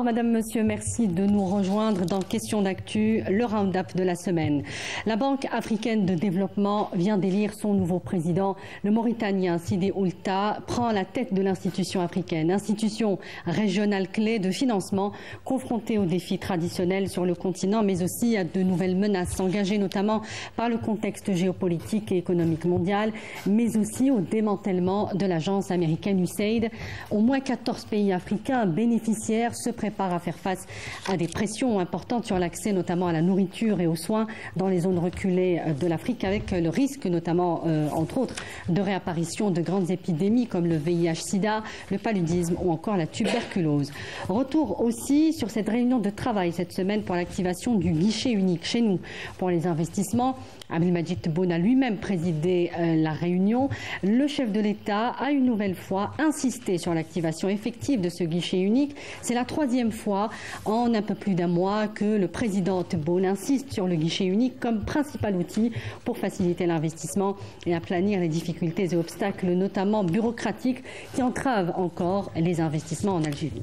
Madame, Monsieur, merci de nous rejoindre dans Question d'actu, le round-up de la semaine. La Banque africaine de développement vient d'élire son nouveau président. Le Mauritanien Sidi Oulta prend la tête de l'institution africaine, institution régionale clé de financement, confrontée aux défis traditionnels sur le continent, mais aussi à de nouvelles menaces engagées notamment par le contexte géopolitique et économique mondial, mais aussi au démantèlement de l'agence américaine USAID. Au moins 14 pays africains bénéficiaires se prépare à faire face à des pressions importantes sur l'accès notamment à la nourriture et aux soins dans les zones reculées de l'Afrique, avec le risque notamment, entre autres, de réapparition de grandes épidémies comme le VIH-Sida, le paludisme ou encore la tuberculose. Retour aussi sur cette réunion de travail cette semaine pour l'activation du guichet unique chez nous pour les investissements. Abdelmadjid Tebboune a lui-même présidé la réunion. Le chef de l'État a une nouvelle fois insisté sur l'activation effective de ce guichet unique. C'est la troisième fois en un peu plus d'un mois que le président Tebboune insiste sur le guichet unique comme principal outil pour faciliter l'investissement et aplanir les difficultés et obstacles, notamment bureaucratiques, qui entravent encore les investissements en Algérie.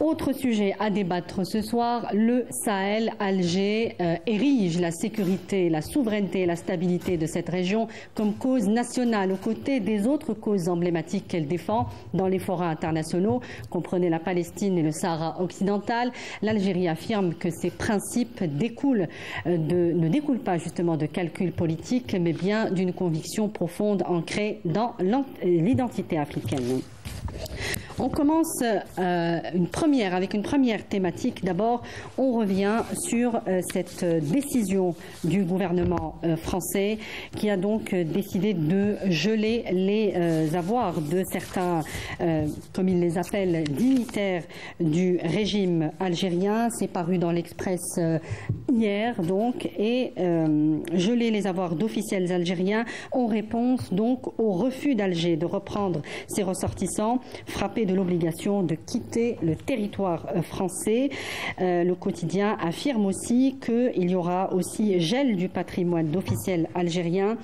Autre sujet à débattre ce soir, le Sahel. Alger érige la sécurité, la souveraineté et la stabilité de cette région comme cause nationale aux côtés des autres causes emblématiques qu'elle défend dans les forats internationaux. Comprenez la Palestine et le Sahara occidental. L'Algérie affirme que ces principes ne découlent pas justement de calculs politiques, mais bien d'une conviction profonde ancrée dans l'identité africaine. On commence avec une première thématique. D'abord, on revient sur cette décision du gouvernement français qui a donc décidé de geler les avoirs de certains, comme il les appelle, dignitaires du régime algérien. C'est paru dans l'Express hier, donc, et geler les avoirs d'officiels algériens en réponse donc au refus d'Alger de reprendre ses ressortissants frappés de l'obligation de quitter le territoire français. Le quotidien affirme aussi qu'il y aura aussi gel du patrimoine d'officiels algériens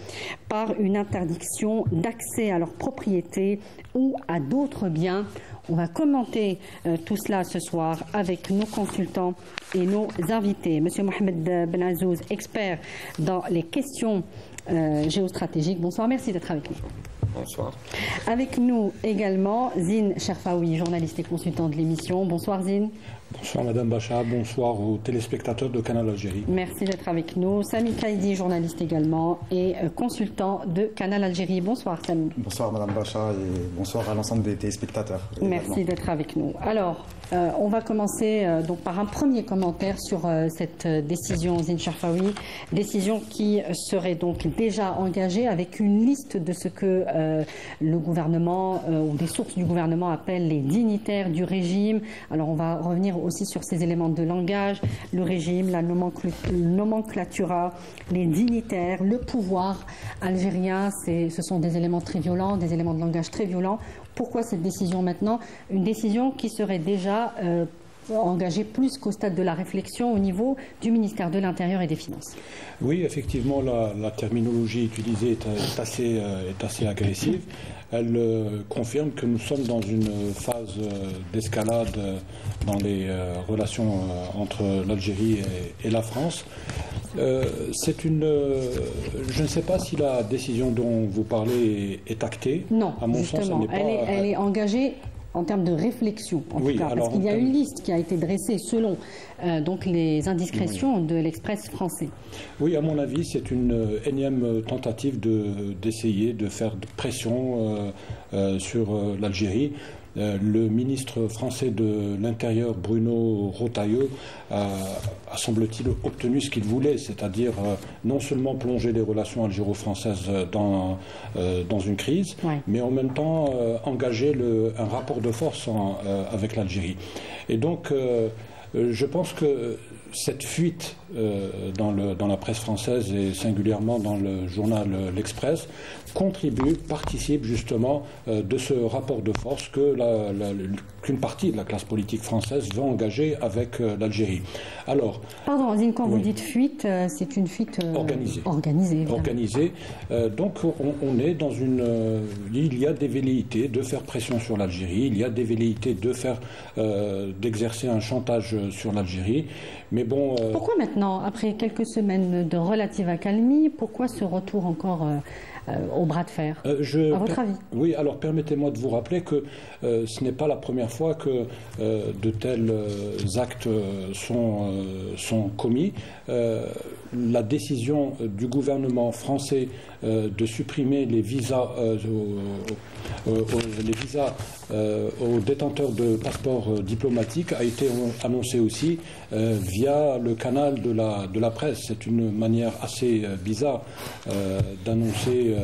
par une interdiction d'accès à leur propriété ou à d'autres biens. On va commenter tout cela ce soir avec nos consultants et nos invités. Monsieur Mohamed Ben Azouz, expert dans les questions géostratégiques. Bonsoir, merci d'être avec nous. Bonsoir. Avec nous également Zine Cherfaoui, journaliste et consultant de l'émission. Bonsoir Zine. Bonsoir Madame Bacha, bonsoir aux téléspectateurs de Canal Algérie. Merci d'être avec nous. Sami Kaidi, journaliste également et consultant de Canal Algérie. Bonsoir Sami. Bonsoir Madame Bacha et bonsoir à l'ensemble des téléspectateurs. Merci d'être avec nous. Alors, on va commencer donc par un premier commentaire sur cette décision Zine Cherfaoui, décision qui serait donc déjà engagée avec une liste de ce que le gouvernement ou des sources du gouvernement appellent les dignitaires du régime. Alors on va revenir aussi sur ces éléments de langage, le régime, la nomenclatura, les dignitaires, le pouvoir algérien. Ce sont des éléments très violents, des éléments de langage très violents. Pourquoi cette décision maintenant? Une décision qui serait déjà engagée plus qu'au stade de la réflexion au niveau du ministère de l'Intérieur et des Finances. Oui, effectivement, la terminologie utilisée est assez agressive. Elle confirme que nous sommes dans une phase d'escalade dans les relations entre l'Algérie et la France. Je ne sais pas si la décision dont vous parlez est actée. Non, à mon justement, sens, elle est engagée en termes de réflexion, en tout cas, parce qu'il y a une liste qui a été dressée selon donc les indiscrétions de l'Express français. Oui, à mon avis, c'est une énième tentative d'essayer de faire pression sur l'Algérie. Le ministre français de l'Intérieur, Bruno Retailleau, a semble-t-il obtenu ce qu'il voulait, c'est-à-dire non seulement plonger les relations algéro-françaises dans une crise, mais en même temps engager un rapport de force avec l'Algérie. Et donc, je pense que cette fuite dans la presse française et singulièrement dans le journal L'Express participe justement de ce rapport de force qu'une partie de la classe politique française veut engager avec l'Algérie. Alors, pardon, Azine, quand vous dites fuite, c'est une fuite organisée. Donc on est dans il y a des velléités de faire pression sur l'Algérie, il y a des velléités d'exercer un chantage sur l'Algérie. Mais bon, pourquoi maintenant, après quelques semaines de relative accalmie, pourquoi ce retour encore au bras de fer, à votre avis? Oui, alors permettez-moi de vous rappeler que ce n'est pas la première fois que de tels actes sont commis. La décision du gouvernement français de supprimer les visas aux détenteurs de passeports diplomatiques a été annoncée aussi via le canal de la presse. C'est une manière assez bizarre d'annoncer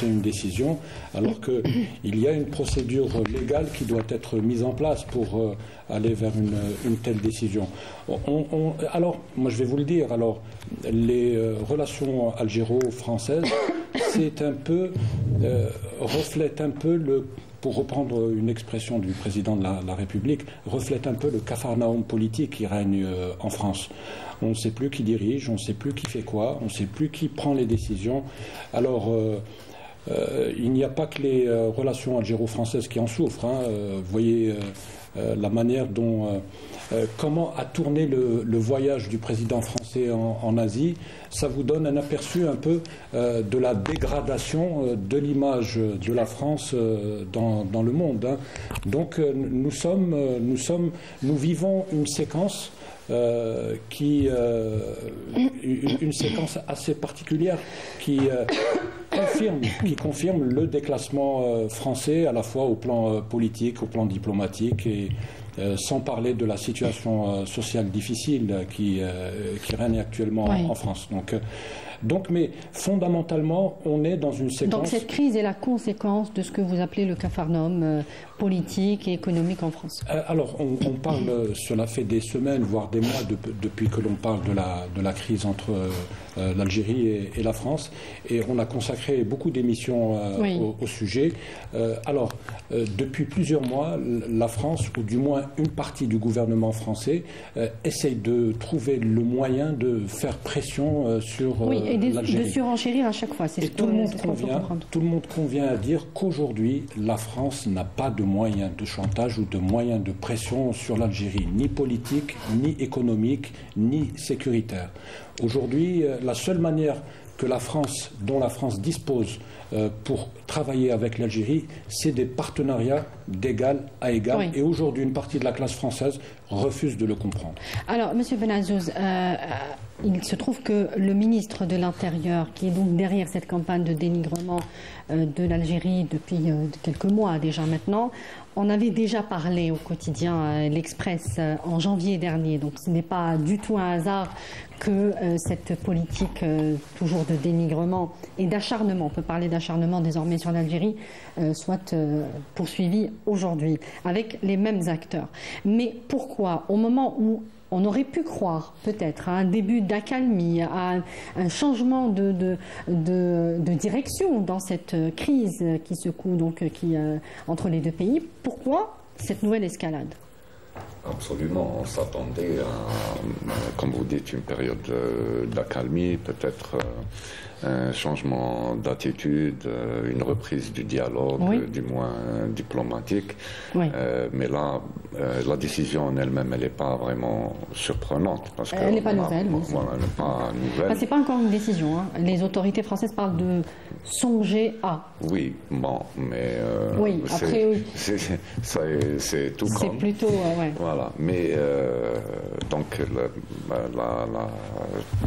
une décision, alors qu'il y a une procédure légale qui doit être mise en place pour aller vers une telle décision. Alors, moi je vais vous le dire, les relations algéro-françaises, reflètent un peu pour reprendre une expression du président de la République, reflète un peu le capharnaüm politique qui règne en France. On ne sait plus qui dirige, on ne sait plus qui fait quoi, on ne sait plus qui prend les décisions. Alors, il n'y a pas que les relations algéro-françaises qui en souffrent. Vous voyez la manière dont... comment a tourné le voyage du président français en Asie, ça vous donne un aperçu un peu de la dégradation de l'image de la France dans le monde. Donc nous vivons une séquence une séquence assez particulière qui confirme le déclassement français à la fois au plan politique, au plan diplomatique et sans parler de la situation sociale difficile qui règne actuellement en France. Donc, mais fondamentalement, on est dans une séquence... Donc cette crise est la conséquence de ce que vous appelez le capharnaüm politique et économique en France. Alors, on parle, cela fait des semaines, voire des mois, depuis que l'on parle de la crise entre l'Algérie et la France, et on a consacré beaucoup d'émissions au sujet. Alors, depuis plusieurs mois, la France, ou du moins une partie du gouvernement français, essaye de trouver le moyen de faire pression sur et de surenchérir à chaque fois. Tout le monde convient à dire qu'aujourd'hui, la France n'a pas de moyens de chantage ou de moyens de pression sur l'Algérie, ni politique, ni économique, ni sécuritaire. Aujourd'hui, la seule manière dont la France dispose pour travailler avec l'Algérie, c'est des partenariats d'égal à égal. Oui. Et aujourd'hui, une partie de la classe française refuse de le comprendre. Alors, M. Benazzouz, il se trouve que le ministre de l'Intérieur, qui est donc derrière cette campagne de dénigrement de l'Algérie depuis quelques mois déjà maintenant, on avait déjà parlé au quotidien L'Express en janvier dernier. Donc ce n'est pas du tout un hasard que cette politique toujours de dénigrement et d'acharnement, on peut parler d'acharnement désormais sur l'Algérie, soit poursuivie aujourd'hui avec les mêmes acteurs. Mais pourquoi, au moment où on aurait pu croire peut-être à un début d'accalmie, à un changement de direction dans cette crise qui secoue entre les deux pays, pourquoi cette nouvelle escalade ? Absolument, on s'attendait à, comme vous dites, une période d'accalmie, peut-être un changement d'attitude, une reprise du dialogue, du moins diplomatique. Oui. Mais là, la décision en elle-même, elle n'est pas vraiment surprenante. Parce elle n'est pas nouvelle. Elle n'est pas nouvelle. C'est pas encore une décision. Les autorités françaises parlent de songer à. Oui, bon, mais après, oui. C'est tout comme. C'est plutôt, Voilà, mais donc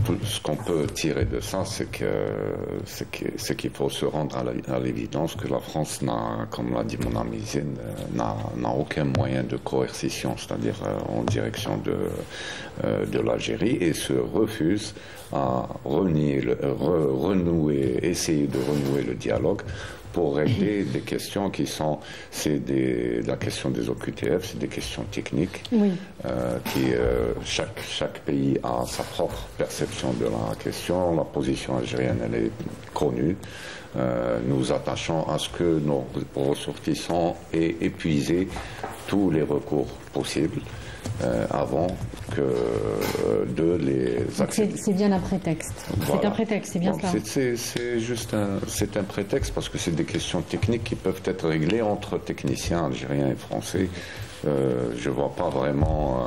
tout ce qu'on peut tirer de ça, c'est qu'il faut se rendre à l'évidence que la France n'a, comme l'a dit mon ami Zine, n'a aucun moyen de coercition, c'est-à-dire en direction de l'Algérie, et se refuse à essayer de renouer le dialogue pour régler des questions qui sont, la question des OQTF, c'est des questions techniques, oui. Chaque pays a sa propre perception de la question. La position algérienne, elle est connue. Nous attachons à ce que nos ressortissants aient épuisé tous les recours possibles avant de les accepter. C'est bien un prétexte. Voilà. C'est un prétexte, c'est bien ça. C'est juste un prétexte parce que c'est des questions techniques qui peuvent être réglées entre techniciens algériens et français. Je ne vois pas vraiment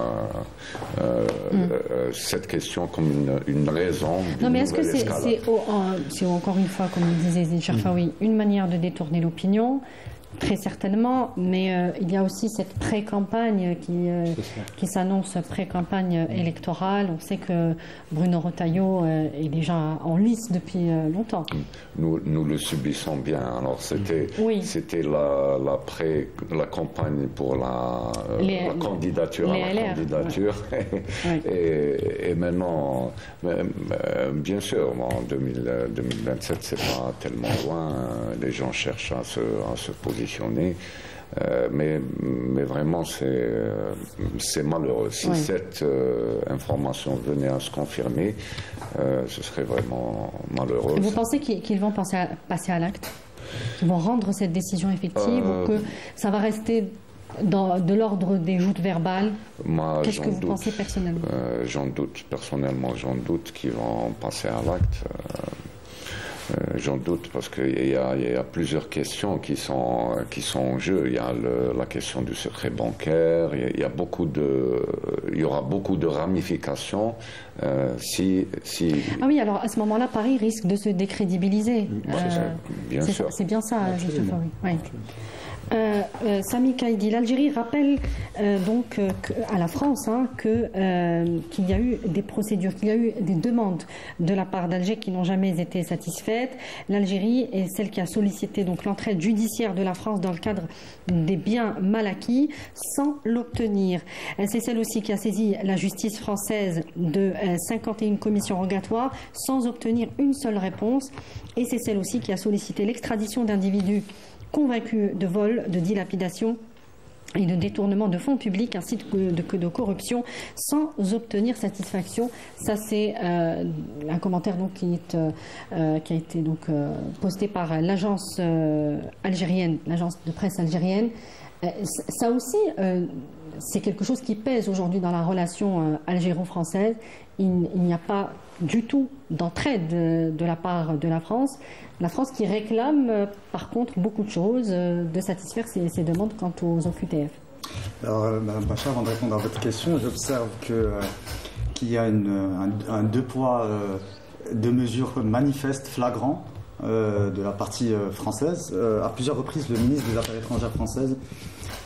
cette question comme une raison. Non, mais est-ce que c'est encore une fois, comme le disait Zine Cherfaoui, une manière de détourner l'opinion? Très certainement, mais il y a aussi cette pré-campagne qui s'annonce pré-campagne électorale. On sait que Bruno Retailleau est déjà en lice depuis longtemps. Nous le subissons bien. Alors c'était la campagne pour la candidature à la candidature. Oui. et maintenant, bien sûr, en 2027, c'est pas tellement loin. Les gens cherchent à se positionner. Mais vraiment, c'est malheureux. Si cette information venait à se confirmer, ce serait vraiment malheureux. Et vous pensez qu'ils vont passer à l'acte? Qu'ils vont rendre cette décision effective ou que ça va rester de l'ordre des joutes verbales? Qu'est-ce que vous pensez personnellement? J'en doute. Personnellement, j'en doute qu'ils vont passer à l'acte. J'en doute parce qu'il y a plusieurs questions qui sont en jeu. Il y a la question du secret bancaire. Il y aura beaucoup de ramifications si. Ah oui, alors à ce moment-là, Paris risque de se décrédibiliser. Bien sûr. C'est bien ça, oui. Sami Kaïdi, l'Algérie rappelle donc à la France qu'il y a eu des procédures, qu'il y a eu des demandes de la part d'Alger qui n'ont jamais été satisfaites. L'Algérie est celle qui a sollicité donc l'entraide judiciaire de la France dans le cadre des biens mal acquis sans l'obtenir. C'est celle aussi qui a saisi la justice française de 51 commissions rogatoires sans obtenir une seule réponse. Et c'est celle aussi qui a sollicité l'extradition d'individus convaincus de vol, de dilapidation et de détournement de fonds publics ainsi que de corruption sans obtenir satisfaction. Ça c'est un commentaire donc qui a été donc posté par l'agence algérienne, l'agence de presse algérienne. Ça aussi c'est quelque chose qui pèse aujourd'hui dans la relation algéro-française. Il n'y a pas du tout d'entraide de la part de la France. La France qui réclame par contre beaucoup de choses, de satisfaire ses demandes quant aux OQTF. Alors, Mme Bachar, avant de répondre à votre question, j'observe qu'il y a un deux poids, deux mesures manifestes, flagrants de la partie française. À plusieurs reprises, le ministre des Affaires étrangères françaises,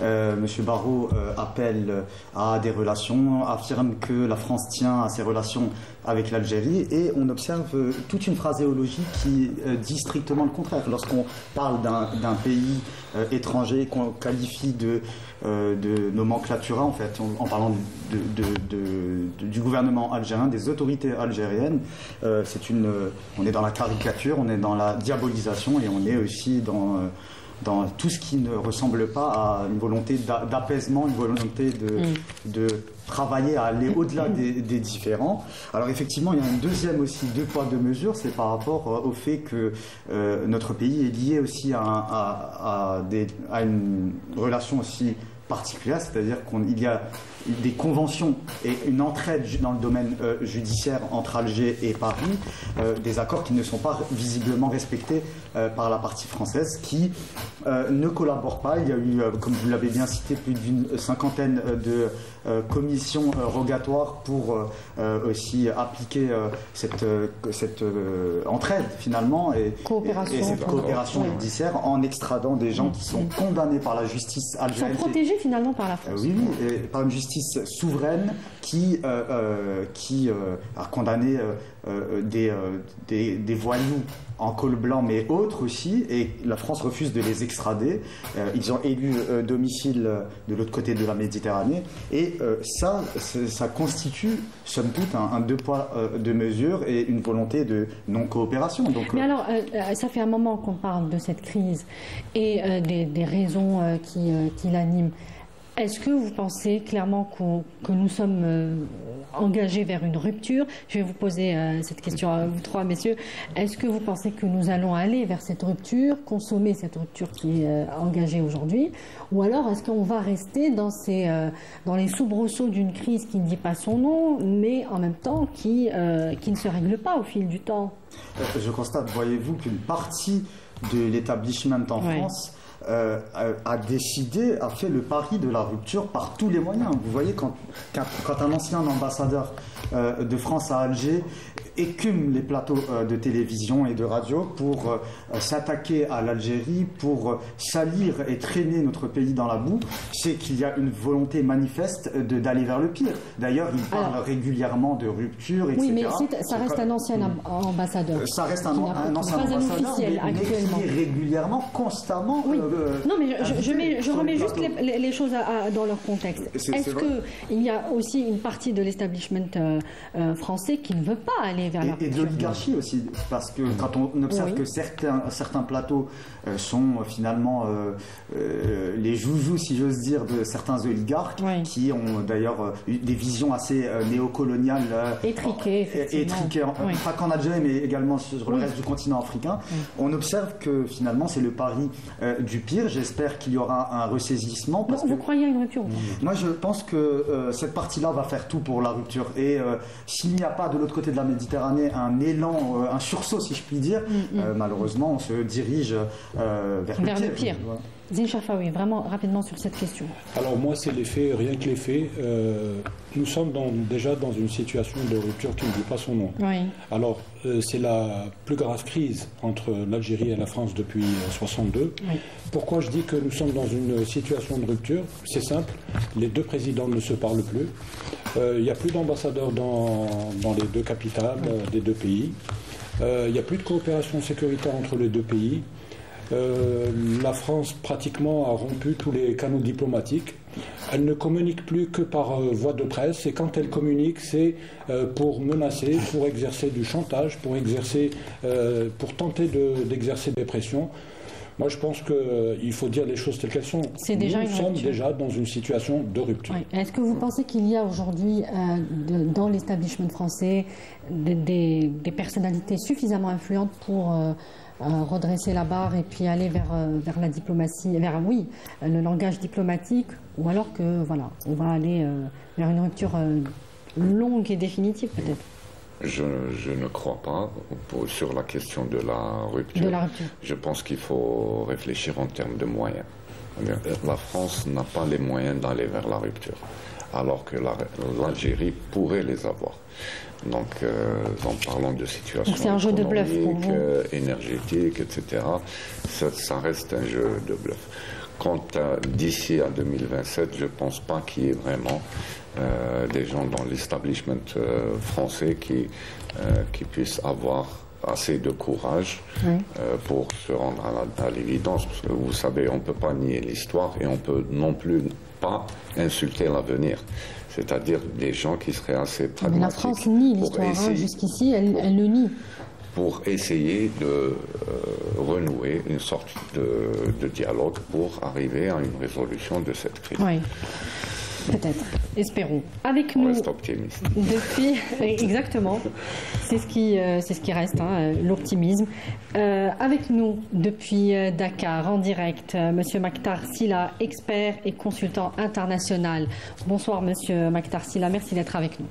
M. Barrot, appelle à des relations, affirme que la France tient à ses relations avec l'Algérie, et on observe toute une phraséologie qui dit strictement le contraire. Lorsqu'on parle d'un pays étranger qu'on qualifie de nomenclatura, en fait, en parlant du gouvernement algérien, des autorités algériennes, on est dans la caricature, on est dans la diabolisation, et on est aussi dans tout ce qui ne ressemble pas à une volonté d'apaisement, une volonté de travailler à aller au-delà des différends. Alors effectivement, il y a un deuxième aussi, deux poids, deux mesures, c'est par rapport au fait que notre pays est lié aussi à une relation aussi particulière, c'est-à-dire qu'il y a des conventions et une entraide dans le domaine judiciaire entre Alger et Paris, des accords qui ne sont pas visiblement respectés par la partie française, qui ne collabore pas. Il y a eu, comme vous l'avez bien cité, plus d'une cinquantaine de commissions rogatoires pour aussi appliquer cette entraide finalement et cette coopération judiciaire en extradant des gens qui sont condamnés par la justice algérienne. Ils sont protégés finalement par la France. Oui, et par une justice souveraine qui a condamné des voyous en col blanc, mais autres aussi, et la France refuse de les extrader. Ils ont élu domicile de l'autre côté de la Méditerranée, et ça constitue, somme toute, un deux poids, deux mesures et une volonté de non-coopération. Donc, mais alors, ça fait un moment qu'on parle de cette crise et des raisons qui l'animent. Est-ce que vous pensez clairement que nous sommes engagés vers une rupture? Je vais vous poser cette question à vous trois, messieurs. Est-ce que vous pensez que nous allons aller vers cette rupture, consommer cette rupture qui est engagée aujourd'hui? Ou alors est-ce qu'on va rester dans les soubresauts d'une crise qui ne dit pas son nom, mais en même temps qui ne se règle pas au fil du temps? Je constate, voyez-vous, qu'une partie de l'établissement en France a fait le pari de la rupture par tous les moyens. Vous voyez, quand un ancien ambassadeur de France à Alger écume les plateaux de télévision et de radio pour s'attaquer à l'Algérie, pour salir et traîner notre pays dans la boue, c'est qu'il y a une volonté manifeste d'aller vers le pire. D'ailleurs, il parle régulièrement de rupture, etc. Oui, mais ça reste un ancien ambassadeur. Ça reste un ancien ambassadeur, mais qui régulièrement, constamment... Oui. Non, mais je remets juste les choses dans leur contexte. Est-ce qu'il y a aussi une partie de l'establishment français qui ne veut pas aller vers la rupture? Et de l'oligarchie aussi, parce que quand on observe que certains plateaux sont finalement les joujoux, si j'ose dire, de certains oligarques, qui ont d'ailleurs des visions assez néocoloniales, étriquées, pas qu'en Algérie, mais également sur le reste du continent africain. On observe que finalement c'est le pari du pire. J'espère qu'il y aura un ressaisissement. Vous croyez à une rupture? Moi, je pense que cette partie-là va faire tout pour la rupture. Et s'il n'y a pas de l'autre côté de la Méditerranée un élan, un sursaut, si je puis dire, malheureusement, on se dirige vers le pire. Voilà. Zine Chafaoui, vraiment rapidement sur cette question. Alors moi, c'est les faits, rien que les faits. Nous sommes déjà dans une situation de rupture qui ne dit pas son nom. Oui. Alors, c'est la plus grave crise entre l'Algérie et la France depuis 1962. Oui. Pourquoi je dis que nous sommes dans une situation de rupture? C'est simple, les deux présidents ne se parlent plus. Il n'y a plus d'ambassadeurs dans les deux capitales des deux pays. Il n'y a plus de coopération sécuritaire entre les deux pays. La France pratiquement a rompu tous les canaux diplomatiques. Elle ne communique plus que par voie de presse, et quand elle communique, c'est pour menacer, pour exercer du chantage, pour tenter d'exercer des pressions. Moi, je pense qu'il faut dire les choses telles qu'elles sont. Nous sommes déjà dans une situation de rupture. Oui. Est-ce que vous pensez qu'il y a aujourd'hui, dans l'establishment français, des personnalités suffisamment influentes pour redresser la barre et puis aller vers la diplomatie, le langage diplomatique, ou alors que on va aller vers une rupture longue et définitive peut-être? Je ne crois pas sur la question de la rupture. Je pense qu'il faut réfléchir en termes de moyens. La France n'a pas les moyens d'aller vers la rupture, alors que l'Algérie pourrait les avoir. Donc, en parlant de situation c'est un jeu de bluff pour vous. Énergétique, etc., ça reste un jeu de bluff. Quant d'ici à 2027, je ne pense pas qu'il y ait vraiment des gens dans l'establishment français qui puissent avoir assez de courage pour se rendre à l'évidence. Parce que vous savez, on ne peut pas nier l'histoire et on ne peut non plus pas insulter l'avenir. C'est-à-dire des gens qui seraient assez pragmatiques. Mais la France nie l'histoire, jusqu'ici, elle le nie. Pour essayer de renouer une sorte de dialogue pour arriver à une résolution de cette crise. Oui, peut-être, espérons. Avec nous, reste optimiste. Depuis, exactement, c'est ce qui reste, l'optimisme. Avec nous, depuis Dakar, en direct, Monsieur Maktar Sylla, expert et consultant international. Bonsoir, Monsieur Maktar Sylla, merci d'être avec nous.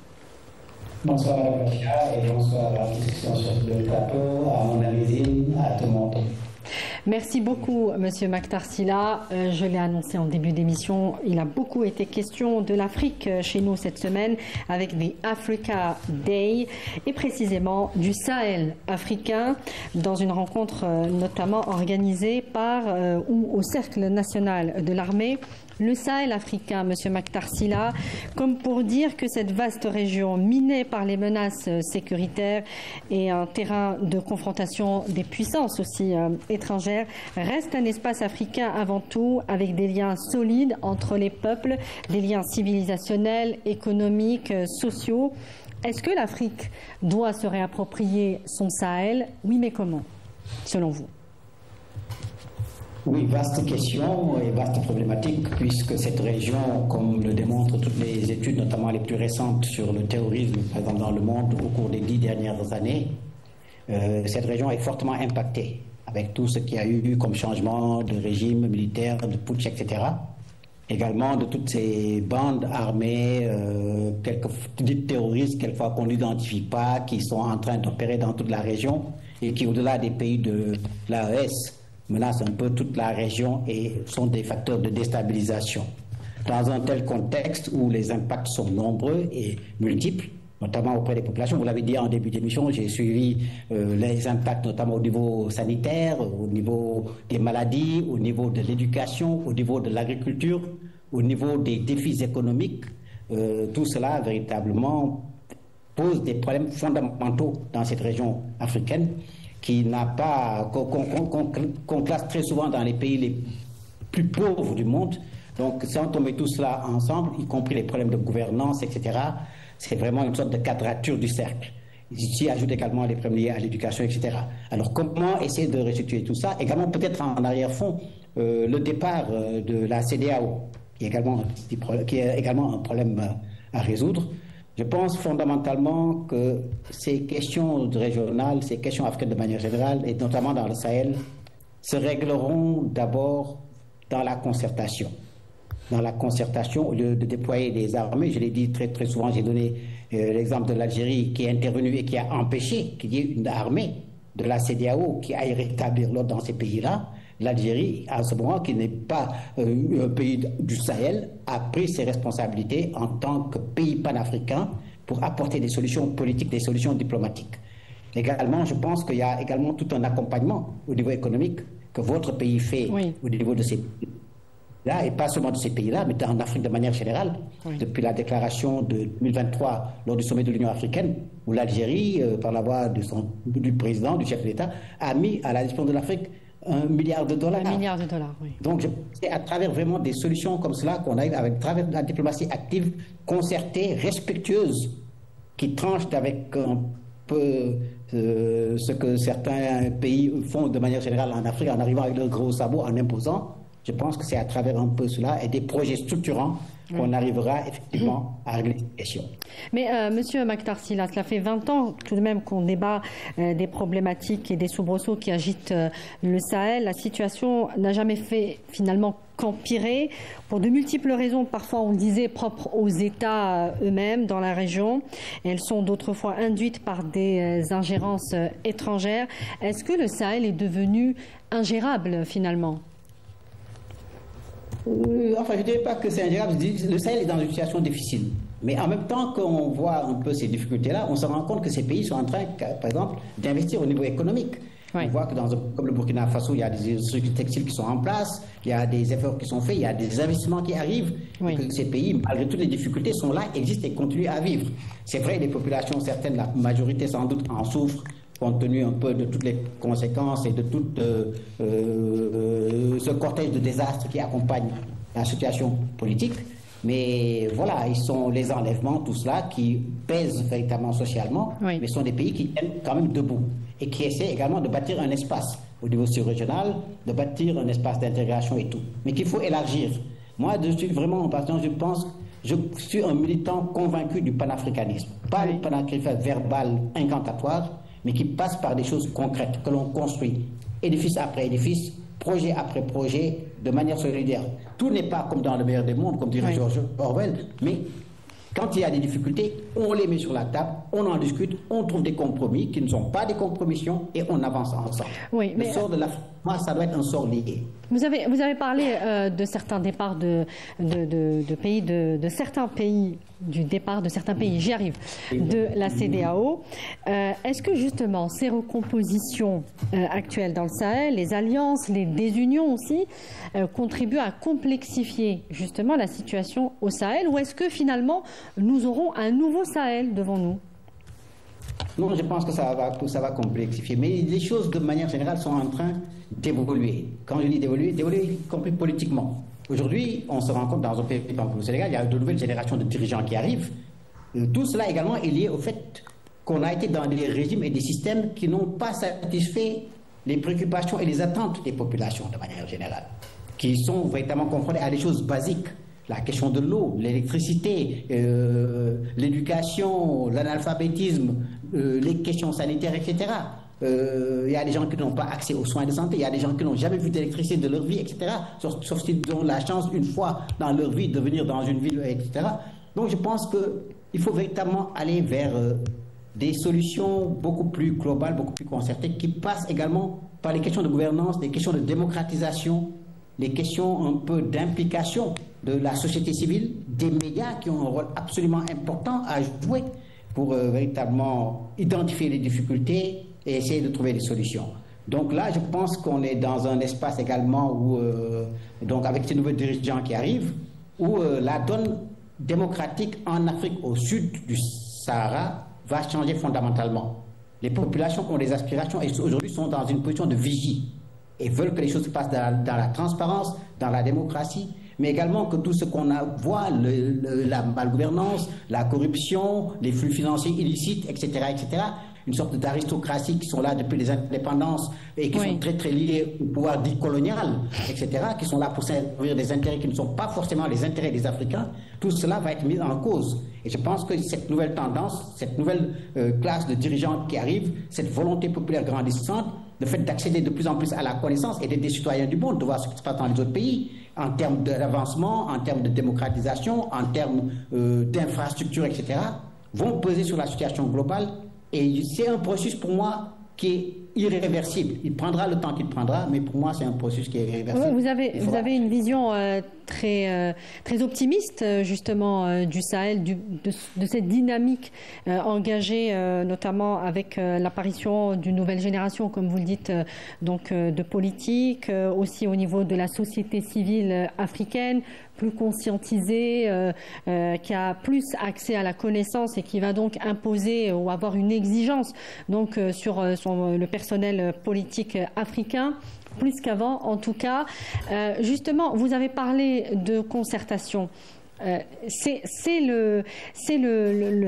Bonsoir à Batia et bonsoir à la discussion sur le plateau, à mon ami Zine, à tout le monde. Merci beaucoup, Monsieur Maktar Sylla. Je l'ai annoncé en début d'émission, il a beaucoup été question de l'Afrique chez nous cette semaine avec des Africa Day et précisément du Sahel africain dans une rencontre notamment organisée par ou au Cercle national de l'armée, Le Sahel africain, Monsieur Mactar Sylla, comme pour dire que cette vaste région minée par les menaces sécuritaires et un terrain de confrontation des puissances aussi étrangères, reste un espace africain avant tout, avec des liens solides entre les peuples, des liens civilisationnels, économiques, sociaux. Est-ce que l'Afrique doit se réapproprier son Sahel? Oui, mais comment, selon vous? Oui, vaste question et vaste problématique, puisque cette région, comme le démontrent toutes les études, notamment les plus récentes sur le terrorisme, par exemple dans le monde, au cours des 10 dernières années, cette région est fortement impactée, avec tout ce qu'il y a eu comme changement de régime militaire, de putsch, etc. Également de toutes ces bandes armées, dites terroristes, quelquefois qu'on n'identifie pas, qui sont en train d'opérer dans toute la région et qui, au-delà des pays de l'AES, menacent un peu toute la région et sont des facteurs de déstabilisation. Dans un tel contexte où les impacts sont nombreux et multiples, notamment auprès des populations, vous l'avez dit en début d'émission, j'ai suivi les impacts notamment au niveau sanitaire, au niveau des maladies, au niveau de l'éducation, au niveau de l'agriculture, au niveau des défis économiques. Tout cela véritablement pose des problèmes fondamentaux dans cette région africaine qui n'a pas, qu'on classe très souvent dans les pays les plus pauvres du monde. Donc, si on met tout cela ensemble, y compris les problèmes de gouvernance, etc., c'est vraiment une sorte de quadrature du cercle. Ici, ajoute également les problèmes liés à l'éducation, etc. Alors, comment essayer de restituer tout ça? Également, peut-être en arrière-fond, le départ de la CEDEAO, qui est également un problème à résoudre. Je pense fondamentalement que ces questions régionales, ces questions africaines de manière générale, et notamment dans le Sahel, se régleront d'abord dans la concertation. Dans la concertation, au lieu de déployer des armées, je l'ai dit très, très souvent, j'ai donné l'exemple de l'Algérie qui est intervenue et qui a empêché qu'il y ait une armée de la CEDEAO qui aille rétablir l'ordre dans ces pays-là. L'Algérie, à ce moment, qui n'est pas un pays du Sahel, a pris ses responsabilités en tant que pays panafricain pour apporter des solutions politiques, des solutions diplomatiques. Également, je pense qu'il y a également tout un accompagnement au niveau économique que votre pays fait au niveau de ces pays-là, et pas seulement de ces pays-là, mais en Afrique de manière générale, depuis la déclaration de 2023 lors du sommet de l'Union africaine, où l'Algérie, par la voix du président, du chef de l'État, a mis à la disposition de l'Afrique $1 milliard. $1 milliard, oui. Donc, c'est à travers vraiment des solutions comme cela qu'on arrive, à travers la diplomatie active, concertée, respectueuse, qui tranche avec un peu ce que certains pays font de manière générale en Afrique, en arrivant avec leurs gros sabots, en imposant. Je pense que c'est à travers un peu cela et des projets structurants qu'on arrivera effectivement à régler cette question. Mais Monsieur Mactar Sylla, cela fait 20 ans tout de même qu'on débat des problématiques et des soubresauts qui agitent le Sahel. La situation n'a jamais fait finalement qu'empirer pour de multiples raisons, parfois on le disait propres aux États eux-mêmes dans la région. Elles sont d'autres fois induites par des ingérences étrangères. Est-ce que le Sahel est devenu ingérable finalement ? Enfin, je ne dirais pas que c'est ingérable. Le Sahel est dans une situation difficile. Mais en même temps qu'on voit un peu ces difficultés-là, on se rend compte que ces pays sont en train, par exemple, d'investir au niveau économique. On voit que comme le Burkina Faso, il y a des industries textiles qui sont en place, il y a des efforts qui sont faits, il y a des investissements qui arrivent. Et que ces pays, malgré toutes les difficultés, sont là, existent et continuent à vivre. C'est vrai, les populations, certaines, la majorité sans doute en souffrent, compte tenu un peu de toutes les conséquences et de tout ce cortège de désastres qui accompagne la situation politique. Mais voilà, ils sont les enlèvements, tout cela, qui pèsent véritablement socialement, mais sont des pays qui tiennent quand même debout et qui essaient également de bâtir un espace au niveau sur-régional, de bâtir un espace d'intégration et tout, mais qu'il faut élargir. Moi, je suis vraiment, je suis un militant convaincu du panafricanisme, pas le panafricanisme verbal incantatoire, mais qui passe par des choses concrètes que l'on construit, édifice après édifice, projet après projet, de manière solidaire. Tout n'est pas comme dans le meilleur des mondes, comme dirait George Orwell, mais Quand il y a des difficultés, on les met sur la table, on en discute, on trouve des compromis qui ne sont pas des compromissions et on avance ensemble. Oui, mais... Le sort de l'Afrique, moi, ça doit être un sort lié. Vous avez parlé de certains départs de pays, de certains pays, du départ de certains pays, j'y arrive, de la CEDEAO. Est-ce que justement ces recompositions actuelles dans le Sahel, les alliances, les désunions aussi, contribuent à complexifier justement la situation au Sahel, ou est-ce que finalement nous aurons un nouveau Sahel devant nous? Non, je pense que ça va complexifier. Mais les choses, de manière générale, sont en train d'évoluer. Quand je dis d'évoluer, y compris politiquement. Aujourd'hui, on se rend compte dans un pays comme le Sénégal, il y a de nouvelles générations de dirigeants qui arrivent. Tout cela également est lié au fait qu'on a été dans des régimes et des systèmes qui n'ont pas satisfait les préoccupations et les attentes des populations de manière générale, qui sont véritablement confrontés à des choses basiques. La question de l'eau, l'électricité, l'éducation, l'analphabétisme, les questions sanitaires, etc. Il y a des gens qui n'ont pas accès aux soins de santé, il y a des gens qui n'ont jamais vu d'électricité de leur vie, etc. Sauf s'ils ont la chance une fois dans leur vie de venir dans une ville, etc. Donc je pense qu'il faut véritablement aller vers des solutions beaucoup plus globales, beaucoup plus concertées, qui passent également par les questions de gouvernance, des questions de démocratisation, les questions un peu d'implication de la société civile, des médias qui ont un rôle absolument important à jouer pour véritablement identifier les difficultés et essayer de trouver des solutions. Donc là, je pense qu'on est dans un espace également où, donc avec ces nouveaux dirigeants qui arrivent, où la donne démocratique en Afrique au sud du Sahara va changer fondamentalement. Les populations ont des aspirations et aujourd'hui sont dans une position de vigie et veulent que les choses se passent dans la transparence, dans la démocratie, mais également que tout ce qu'on voit, la malgouvernance, la corruption, les flux financiers illicites, etc., une sorte d'aristocratie qui sont là depuis les indépendances et qui sont très très liés au pouvoir dit colonial, etc., qui sont là pour servir des intérêts qui ne sont pas forcément les intérêts des Africains, tout cela va être mis en cause. Et je pense que cette nouvelle tendance, cette nouvelle classe de dirigeants qui arrive, cette volonté populaire grandissante, le fait d'accéder de plus en plus à la connaissance et d'être des citoyens du monde, de voir ce qui se passe dans les autres pays, en termes d'avancement, en termes de démocratisation, en termes d'infrastructures, etc., vont peser sur la situation globale. Et c'est un processus pour moi qui est irréversible. Il prendra le temps qu'il prendra, mais pour moi, c'est un processus qui est irréversible. Oui, vous avez une vision très optimiste, justement, du Sahel, de cette dynamique engagée, notamment avec l'apparition d'une nouvelle génération, comme vous le dites, donc de politique, aussi au niveau de la société civile africaine, plus conscientisée, qui a plus accès à la connaissance et qui va donc imposer ou avoir une exigence donc sur le personnel politique africain, plus qu'avant en tout cas. Justement, vous avez parlé de concertation. C'est le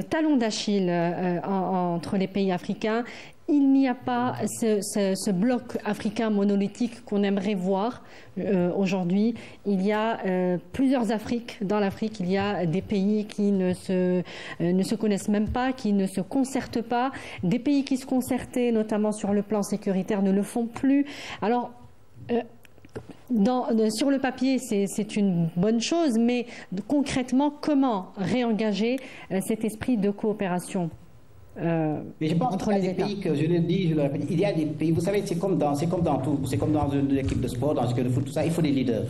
talon d'Achille entre les pays africains. Il n'y a pas ce bloc africain monolithique qu'on aimerait voir aujourd'hui. Il y a plusieurs Afriques. Dans l'Afrique, il y a des pays qui ne se connaissent même pas, qui ne se concertent pas. Des pays qui se concertaient, notamment sur le plan sécuritaire, ne le font plus. Alors, sur le papier, c'est une bonne chose, mais concrètement, comment réengager cet esprit de coopération mais je pense qu'il y a des pays que, je le dis, je le répète, il y a des pays, vous savez, c'est comme dans tout, c'est comme dans une équipe de sport, dans une équipe de foot, tout ça, il faut des leaders,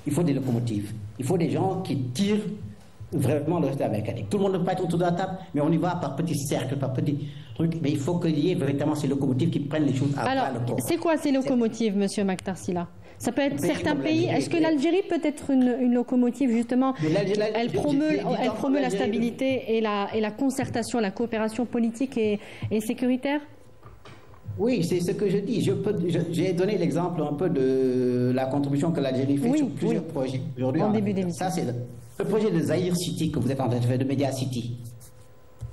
il faut des locomotives, il faut des gens qui tirent vraiment le résultat mécanique. Tout le monde ne peut pas être autour de la table, mais on y va par petits cercles, par petits trucs, mais il faut qu'il y ait véritablement ces locomotives qui prennent les choses à bras le corps. C'est quoi ces locomotives, monsieur Maktar Sylla? Ça peut être certains pays. Est-ce que l'Algérie peut être une locomotive, justement? Elle promeut la stabilité et la concertation, la coopération politique et sécuritaire? Oui, c'est ce que je dis. J'ai donné l'exemple un peu de la contribution que l'Algérie fait sur plusieurs projets. Aujourd'hui, en début d'émission. Ça, c'est le projet de Zahir City que vous êtes en train de faire, de Media City.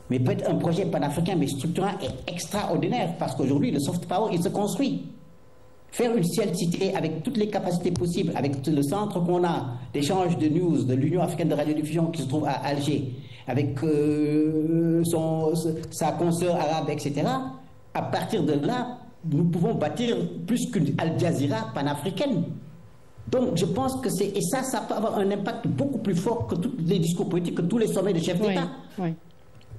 Mais peut être un projet panafricain, mais structurant et extraordinaire, parce qu'aujourd'hui, le soft power, il se construit. Faire une seule cité avec toutes les capacités possibles, avec le centre qu'on a d'échange de news de l'Union africaine de radiodiffusion qui se trouve à Alger, avec sa consoeur arabe, etc. À partir de là, nous pouvons bâtir plus qu'une Al Jazeera panafricaine. Donc je pense que et ça peut avoir un impact beaucoup plus fort que tous les discours politiques, que tous les sommets de chefs d'État. Oui.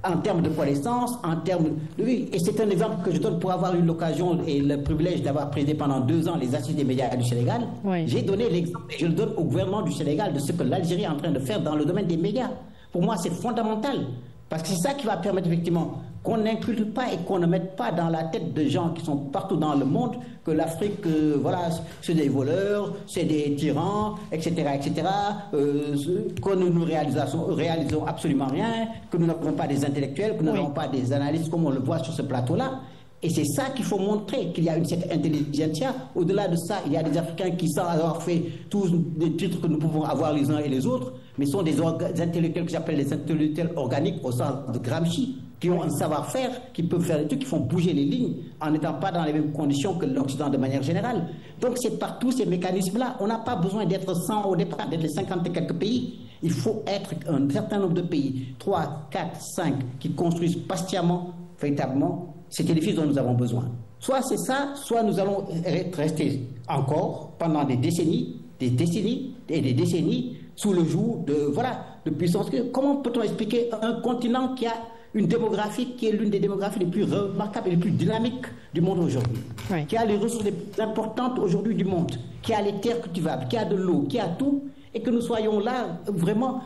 En termes de connaissances, en termes de... Oui, et c'est un exemple que je donne pour avoir eu l'occasion et le privilège d'avoir présidé pendant 2 ans les assises des médias du Sénégal. Oui. J'ai donné l'exemple, et je le donne au gouvernement du Sénégal, de ce que l'Algérie est en train de faire dans le domaine des médias. Pour moi, c'est fondamental, parce que c'est ça qui va permettre effectivement qu'on n'inculte pas et qu'on ne mette pas dans la tête de gens qui sont partout dans le monde que l'Afrique, voilà, c'est des voleurs, c'est des tyrans, etc., etc., que nous ne réalisons absolument rien, que nous n'avons pas des intellectuels, que nous n'avons pas des analystes comme on le voit sur ce plateau-là. Et c'est ça qu'il faut montrer, qu'il y a une certaine intelligentsia. Au-delà de ça, il y a des Africains qui, sans avoir fait tous les titres que nous pouvons avoir les uns et les autres, mais sont des intellectuels que j'appelle les intellectuels organiques au sens de Gramsci, qui ont un savoir-faire, qui peuvent faire des trucs, qui font bouger les lignes en n'étant pas dans les mêmes conditions que l'Occident de manière générale. Donc c'est par tous ces mécanismes-là. On n'a pas besoin d'être 100 au départ, d'être les 50 et quelques pays. Il faut être un certain nombre de pays, 3, 4, 5, qui construisent patiemment, véritablement, cet édifice dont nous avons besoin. Soit c'est ça, soit nous allons rester encore pendant des décennies et des décennies sous le joug de puissance. Comment peut-on expliquer un continent qui a une démographie qui est l'une des démographies les plus remarquables et les plus dynamiques du monde aujourd'hui, qui a les ressources les plus importantes aujourd'hui du monde, qui a les terres cultivables, qui a de l'eau, qui a tout, et que nous soyons là vraiment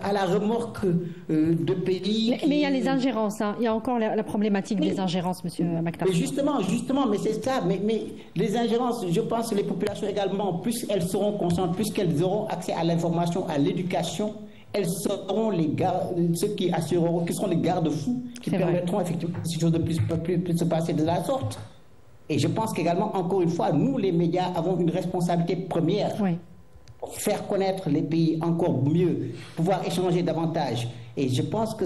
à la remorque de pays... Mais il y a les ingérences, hein. Il y a encore la problématique des ingérences, Monsieur Mactar. Justement, mais c'est ça. Mais les ingérences, je pense que les populations également, plus elles seront conscientes, plus qu'elles auront accès à l'information, à l'éducation, elles seront ceux qui assureront, qui seront les garde-fous, qui permettront effectivement que ces choses de plus se passer de la sorte. Et je pense qu'également, encore une fois, nous, les médias, avons une responsabilité première. Pour faire connaître les pays encore mieux, pouvoir échanger davantage. Et je pense que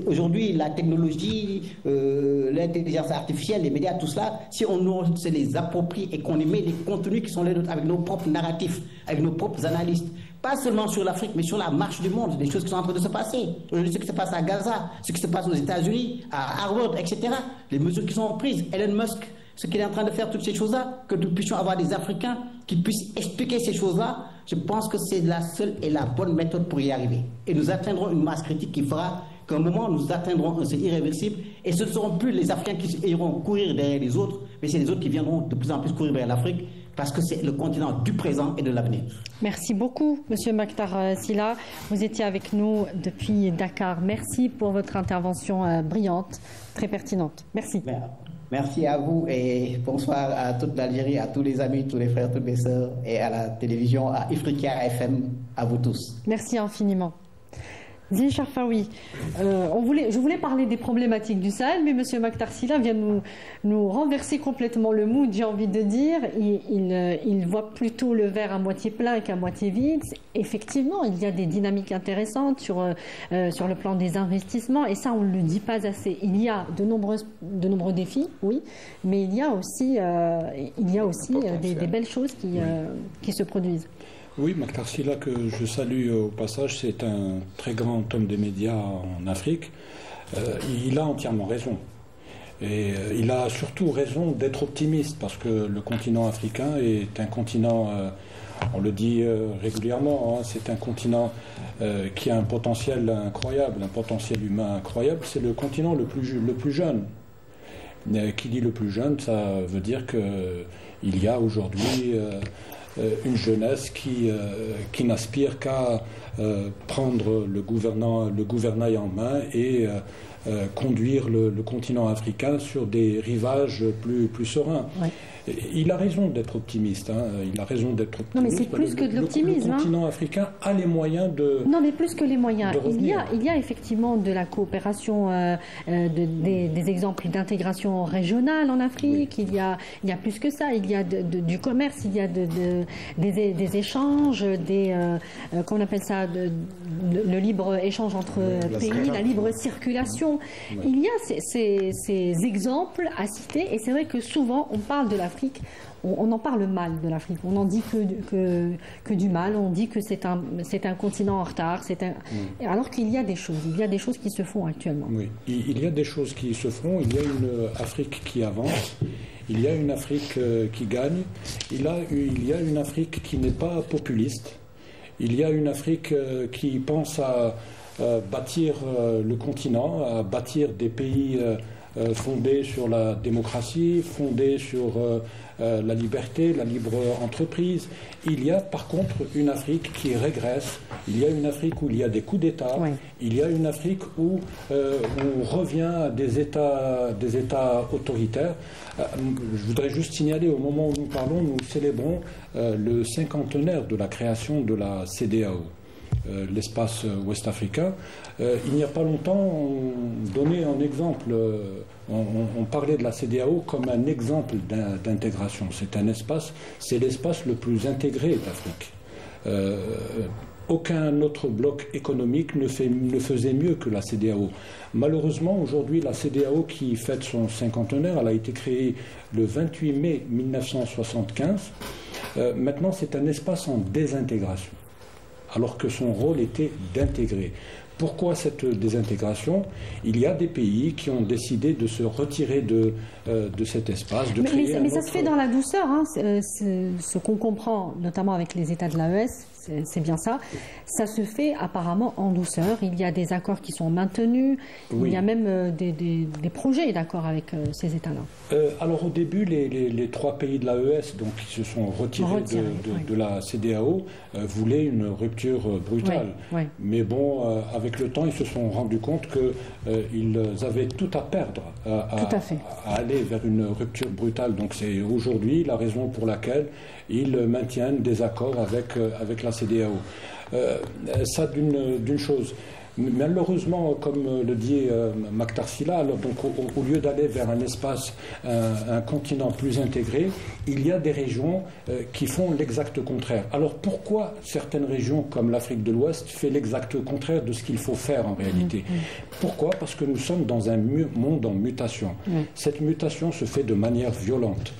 aujourd'hui, la technologie, l'intelligence artificielle, les médias, tout cela, si on se les approprie et qu'on émet les contenus qui sont les nôtres avec nos propres narratifs, avec nos propres analystes, pas seulement sur l'Afrique, mais sur la marche du monde, des choses qui sont en train de se passer. Ce qui se passe à Gaza, ce qui se passe aux États-Unis, à Harvard, etc. Les mesures qui sont prises, Elon Musk, ce qu'il est en train de faire, toutes ces choses-là, que nous puissions avoir des Africains qui puissent expliquer ces choses-là, je pense que c'est la seule et la bonne méthode pour y arriver. Et nous atteindrons une masse critique qui fera qu'à un moment, nous atteindrons un seuil irréversible, et ce ne seront plus les Africains qui iront courir derrière les autres, mais c'est les autres qui viendront de plus en plus courir vers l'Afrique, parce que c'est le continent du présent et de l'avenir. Merci beaucoup, Monsieur Mactar Sylla. Vous étiez avec nous depuis Dakar. Merci pour votre intervention brillante, très pertinente. Merci. Merci à vous et bonsoir à toute l'Algérie, à tous les amis, tous les frères, toutes les sœurs et à la télévision, à Ifriqiya FM, à vous tous. Merci infiniment. Zine Charfaoui, je voulais parler des problématiques du Sahel, mais M. Mactar Sylla vient nous renverser complètement le mood, j'ai envie de dire. Il voit plutôt le verre à moitié plein qu'à moitié vide. Effectivement, il y a des dynamiques intéressantes sur le plan des investissements, et ça, on ne le dit pas assez. Il y a de nombreux défis, oui, mais il y a aussi des belles choses qui se produisent. Oui, Mactar Sylla, que je salue au passage, c'est un très grand homme des médias en Afrique. Il a entièrement raison. Et il a surtout raison d'être optimiste, parce que le continent africain est un continent, on le dit régulièrement, c'est un continent qui a un potentiel incroyable, un potentiel humain incroyable. C'est le continent le plus jeune. Qui dit le plus jeune, ça veut dire qu'il y a aujourd'hui... une jeunesse qui n'aspire qu'à prendre le gouvernail en main et conduire le continent africain sur des rivages plus sereins. Ouais. Il a raison d'être optimiste. Il a raison d'être optimiste. Non, mais c'est plus que de l'optimisme. Le continent africain a les moyens de... Non, mais plus que les moyens. Il y a effectivement de la coopération, des exemples d'intégration régionale en Afrique. Oui. Il y a plus que ça. Il y a du commerce, il y a des échanges, qu'on appelle ça, le libre-échange entre pays, la libre circulation. Oui. Il y a ces exemples à citer, et c'est vrai que souvent, on parle de l'Afrique. On en parle mal de l'Afrique. On n'en dit que du mal. On dit que c'est un continent en retard. Alors qu'il y a des choses. Il y a des choses qui se font actuellement. Oui, il y a des choses qui se font. Il y a une Afrique qui avance. il y a une Afrique qui gagne, il y a une Afrique qui n'est pas populiste, il y a une Afrique qui pense à bâtir le continent, à bâtir des pays fondés sur la démocratie, fondés sur la liberté, la libre entreprise. Il y a par contre une Afrique qui régresse, il y a une Afrique où il y a des coups d'État, oui. Il y a une Afrique où on revient à des États autoritaires. Je voudrais juste signaler, au moment où nous parlons, nous célébrons le cinquantenaire de la création de la CEDEAO. L'espace ouest-africain. Il n'y a pas longtemps, on donnait un exemple, on parlait de la CEDEAO comme un exemple d'intégration. C'est l'espace le plus intégré d'Afrique. Aucun autre bloc économique ne faisait mieux que la CEDEAO. Malheureusement, aujourd'hui, la CEDEAO qui fête son cinquantenaire, elle a été créée le 28 mai 1975. Maintenant, c'est un espace en désintégration, alors que son rôle était d'intégrer. Pourquoi cette désintégration? Il y a des pays qui ont décidé de se retirer de cet espace, de créer mais ça se fait dans la douceur, hein. Ce qu'on comprend, notamment avec les États de l'AES, c'est bien ça. Ça se fait apparemment en douceur. Il y a des accords qui sont maintenus. Oui. Il y a même des projets d'accord avec ces États-là. Alors au début, les 3 pays de l'AES, donc qui se sont retirés de la CEDEAO, voulaient une rupture brutale. Oui, oui. Mais bon, avec le temps, ils se sont rendus compte qu'ils avaient tout à perdre à aller vers une rupture brutale. Donc c'est aujourd'hui la raison pour laquelle ils maintiennent des accords avec la CEDEAO. Ça d'une chose. Malheureusement, comme le dit Maktar Sylla, donc au lieu d'aller vers un espace, un continent plus intégré, il y a des régions qui font l'exact contraire. Alors pourquoi certaines régions comme l'Afrique de l'Ouest fait l'exact contraire de ce qu'il faut faire en réalité? Pourquoi? Parce que nous sommes dans un monde en mutation. Cette mutation se fait de manière violente.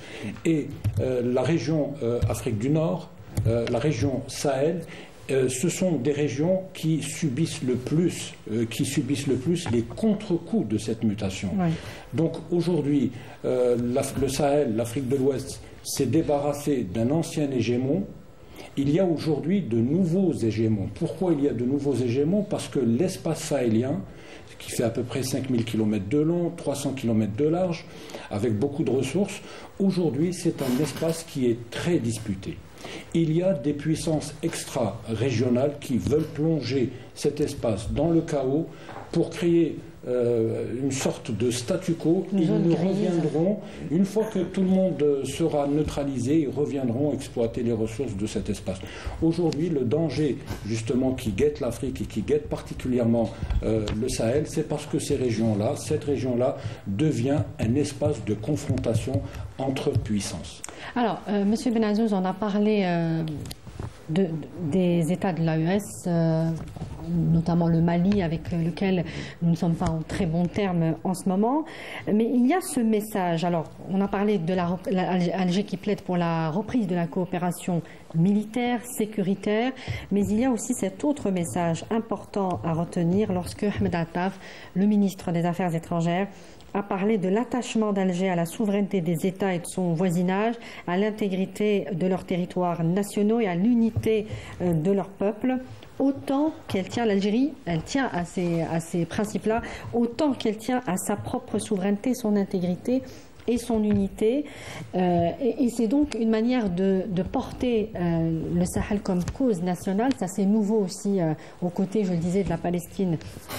Et la région Afrique du Nord, la région Sahel, ce sont des régions qui subissent le plus les contre-coups de cette mutation. Oui. Donc aujourd'hui, le Sahel, l'Afrique de l'Ouest, s'est débarrassé d'un ancien hégémon. Il y a aujourd'hui de nouveaux hégémons. Pourquoi il y a de nouveaux hégémons? Parce que l'espace sahélien, qui fait à peu près 5000 km de long, 300 km de large, avec beaucoup de ressources, aujourd'hui c'est un espace qui est très disputé. Il y a des puissances extra-régionales qui veulent plonger cet espace dans le chaos pour créer une sorte de statu quo. Ils nous reviendront, une fois que tout le monde sera neutralisé, ils reviendront exploiter les ressources de cet espace. Aujourd'hui, le danger justement qui guette l'Afrique et qui guette particulièrement le Sahel, c'est parce que cette région-là devient un espace de confrontation entre puissances. Alors, M. Benazouz, on a parlé des États de l'AES, notamment le Mali, avec lequel nous ne sommes pas en très bons termes en ce moment. Mais il y a ce message. Alors, on a parlé de l'Alger qui plaide pour la reprise de la coopération militaire, sécuritaire, mais il y a aussi cet autre message important à retenir lorsque Ahmed Attaf, le ministre des Affaires étrangères, a parlé de l'attachement d'Alger à la souveraineté des États et de son voisinage, à l'intégrité de leurs territoires nationaux et à l'unité de leur peuple. Autant qu'elle tient, l'Algérie, elle tient à ces principes-là, autant qu'elle tient à sa propre souveraineté, son intégrité et son unité. Et c'est donc une manière de porter le Sahel comme cause nationale. Ça, c'est nouveau aussi aux côtés, je le disais, de la Palestine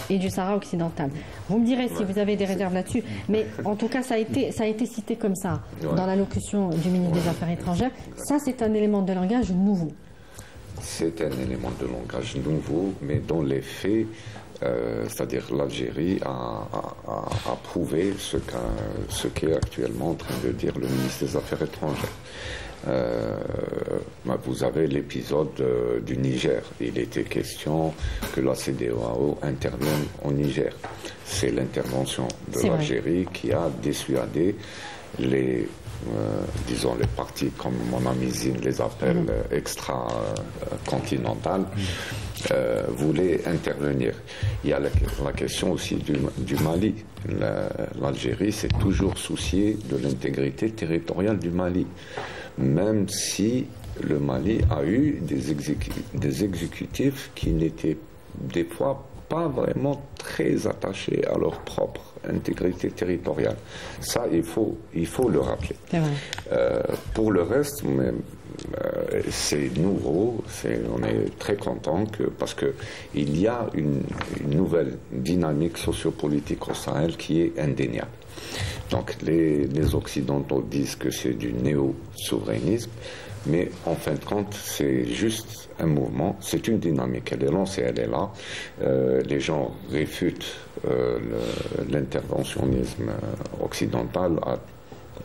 et du Sahara occidental. Vous me direz si vous avez des réserves là-dessus, mais en tout cas, ça a été cité comme ça dans l'allocution du ministre des Affaires étrangères. Ça, c'est un élément de langage nouveau. C'est un élément de langage nouveau, mais dans les faits, c'est-à-dire l'Algérie a prouvé ce qu'est actuellement en train de dire le ministre des Affaires étrangères. Vous avez l'épisode du Niger. Il était question que la CEDEAO intervienne au Niger. C'est l'intervention de l'Algérie qui a dissuadé disons les partis comme mon ami Zine les appelle extra-continentales, voulait intervenir. Il y a la question aussi du Mali. L'Algérie s'est toujours souciée de l'intégrité territoriale du Mali, même si le Mali a eu des exécutifs qui n'étaient des fois pas vraiment très attachés à leur propre intégrité territoriale. Ça, il faut le rappeler. Pour le reste, c'est nouveau, on est très content parce qu'il y a une nouvelle dynamique sociopolitique au Sahel qui est indéniable. Donc les Occidentaux disent que c'est du néo-souverainisme, mais en fin de compte, c'est juste un mouvement, c'est une dynamique, elle est lancée, elle est là. Les gens réfutent l'interventionnisme occidental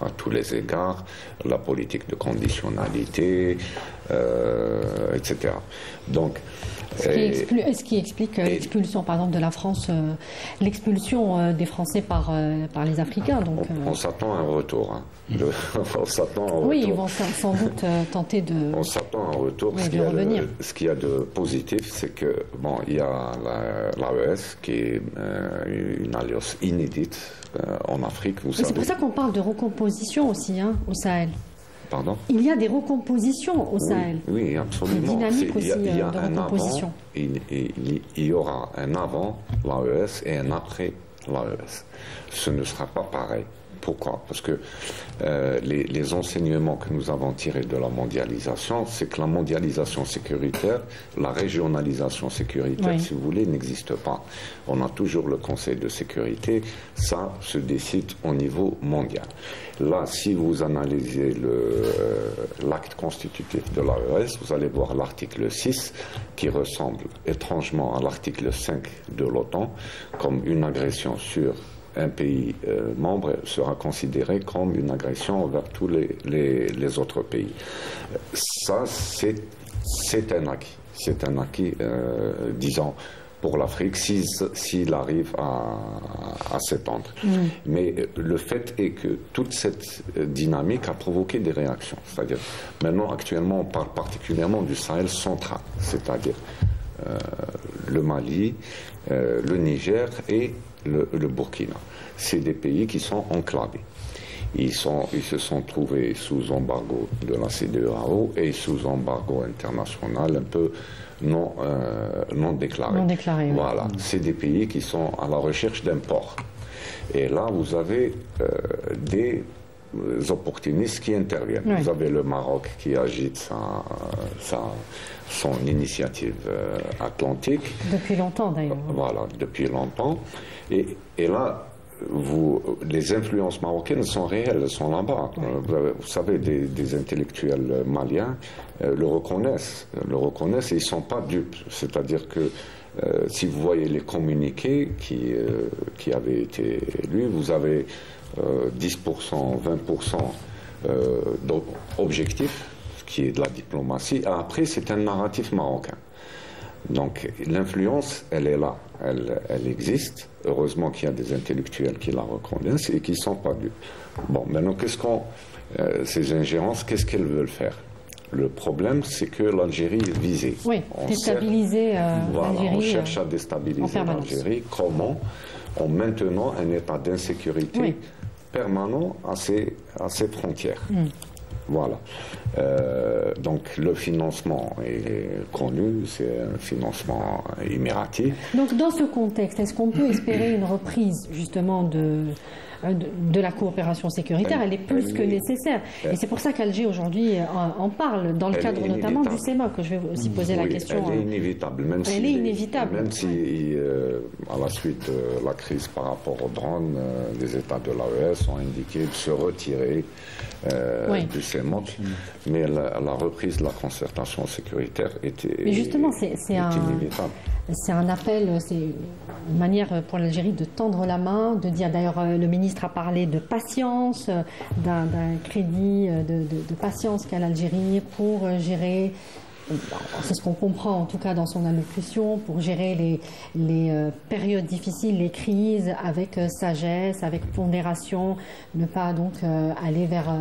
à tous les égards, la politique de conditionnalité, etc. Donc, ce qui explique l'expulsion, par exemple, de la France, l'expulsion des Français par les Africains. Donc, on s'attend à un retour. Hein. On s'attend à un retour. Oui, ils vont sans doute tenter de. On s'attend à un retour. Oui, ce qu'il y a de positif, c'est que il y a l'AES qui est une alliance inédite en Afrique. C'est pour ça qu'on parle de recomposition aussi, hein, au Sahel. Pardon ? Il y a des recompositions au Sahel. Oui, absolument. Une dynamique aussi il y a de un recomposition. Il y aura un avant l'AES et un après l'AES. Ce ne sera pas pareil. Pourquoi ? Parce que les enseignements que nous avons tirés de la mondialisation, c'est que la mondialisation sécuritaire, la régionalisation sécuritaire, si vous voulez, n'existe pas. On a toujours le Conseil de sécurité, ça se décide au niveau mondial. Là, si vous analysez l'acte constitutif de l'AES, vous allez voir l'article 6 qui ressemble étrangement à l'article 5 de l'OTAN comme une agression sur un pays membre sera considéré comme une agression envers tous les autres pays. Ça, c'est un acquis. C'est un acquis, disons, pour l'Afrique, s'il arrive à s'étendre. Mais le fait est que toute cette dynamique a provoqué des réactions. C'est-à-dire, maintenant, actuellement, on parle particulièrement du Sahel central, c'est-à-dire le Mali, le Niger et le Burkina. C'est des pays qui sont enclavés. Ils se sont trouvés sous embargo de la CEDEAO et sous embargo international un peu non déclaré. Non déclaré, voilà. C'est des pays qui sont à la recherche d'un port. Et là, vous avez des opportunistes qui interviennent. Vous avez le Maroc qui agite son initiative atlantique. Depuis longtemps, d'ailleurs. Voilà, depuis longtemps. Et là, les influences marocaines sont réelles, elles sont là-bas. Vous savez, des intellectuels maliens le reconnaissent et ils ne sont pas dupes. C'est-à-dire que si vous voyez les communiqués qui avaient été lus, vous avez 10%, 20% d'objectifs, ce qui est de la diplomatie. Après, c'est un narratif marocain. Donc l'influence, elle est là, elle existe. Heureusement qu'il y a des intellectuels qui la reconnaissent et qui ne sont pas dupes. Bon, maintenant, ces ingérences, qu'est-ce qu'elles veulent faire ? Le problème, c'est que l'Algérie est visée. Oui, déstabiliser l'Algérie. On cherche à déstabiliser l'Algérie. Comment ? En maintenant un état d'insécurité permanent à ses frontières. Voilà. Donc le financement est connu, c'est un financement émiratif. Donc dans ce contexte, est-ce qu'on peut espérer une reprise justement de la coopération sécuritaire? Elle est plus que nécessaire. Et c'est pour ça qu'Alger aujourd'hui en parle, dans le cadre notamment du CEMA, que je vais aussi poser la question. Elle est inévitable. Même si à la suite de la crise par rapport aux drones, les États de l'AES ont indiqué de se retirer du CEMA. Mais la reprise de la concertation sécuritaire était Mais justement, c'est inévitable. C'est un appel, c'est une manière pour l'Algérie de tendre la main, de dire, d'ailleurs le ministre a parlé de patience, d'un crédit de patience qu'a l'Algérie pour gérer, c'est ce qu'on comprend en tout cas dans son allocution, pour gérer les périodes difficiles, les crises avec sagesse, avec pondération, ne pas donc aller vers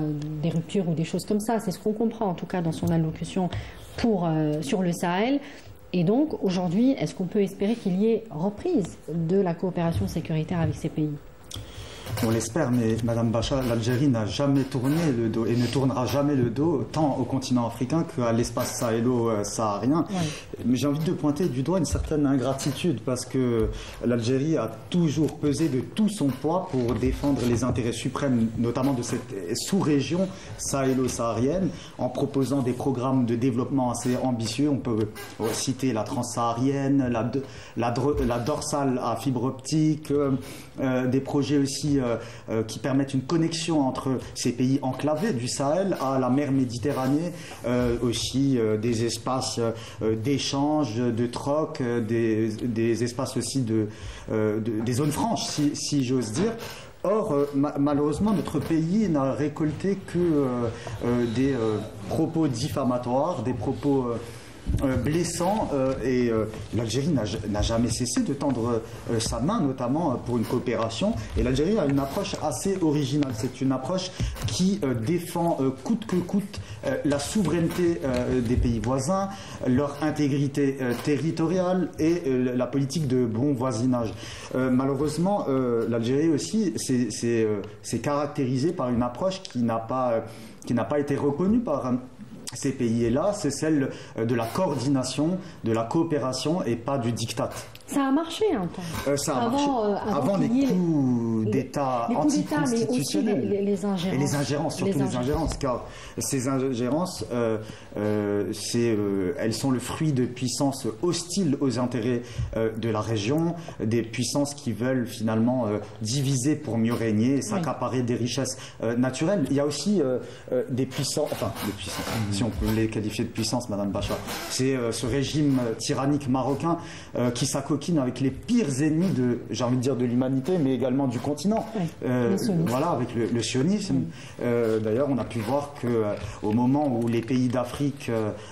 des ruptures ou des choses comme ça. C'est ce qu'on comprend en tout cas dans son allocution sur le Sahel. Et donc, aujourd'hui, est-ce qu'on peut espérer qu'il y ait reprise de la coopération sécuritaire avec ces pays ? On l'espère, mais Madame Bacha, l'Algérie n'a jamais tourné le dos et ne tournera jamais le dos tant au continent africain qu'à l'espace sahélo-saharien. Ouais. Mais j'ai envie de pointer du doigt une certaine ingratitude parce que l'Algérie a toujours pesé de tout son poids pour défendre les intérêts suprêmes, notamment de cette sous-région sahélo-saharienne, en proposant des programmes de développement assez ambitieux. On peut citer la transsaharienne, la dorsale à fibre optique, des projets aussi qui permettent une connexion entre ces pays enclavés du Sahel à la mer Méditerranée, aussi des espaces d'échange, de troc, des espaces aussi des zones franches, si j'ose dire. Or, malheureusement, notre pays n'a récolté que des propos diffamatoires, des propos blessant et l'Algérie n'a jamais cessé de tendre sa main, notamment pour une coopération. Et l'Algérie a une approche assez originale. C'est une approche qui défend coûte que coûte la souveraineté des pays voisins, leur intégrité territoriale et la politique de bon voisinage. Malheureusement, l'Algérie aussi s'est caractérisée par une approche qui n'a pas été reconnue par ces pays-là, c'est celle de la coordination, de la coopération et pas du diktat. Ça a marché un temps. Ça a marché avant les coups d'État anticonstitutionnels. Mais aussi les ingérences. Et les ingérences, surtout les ingérences, car ces ingérences, elles sont le fruit de puissances hostiles aux intérêts de la région, des puissances qui veulent finalement diviser pour mieux régner et s'accaparer des richesses naturelles. Il y a aussi des puissances, si on peut les qualifier de puissance, Madame Bacha, c'est ce régime tyrannique marocain qui s'accoquine avec les pires ennemis j'ai envie de dire de l'humanité, mais également du continent. Voilà, avec le sionisme. D'ailleurs, on a pu voir qu'au moment où les pays d'Afrique,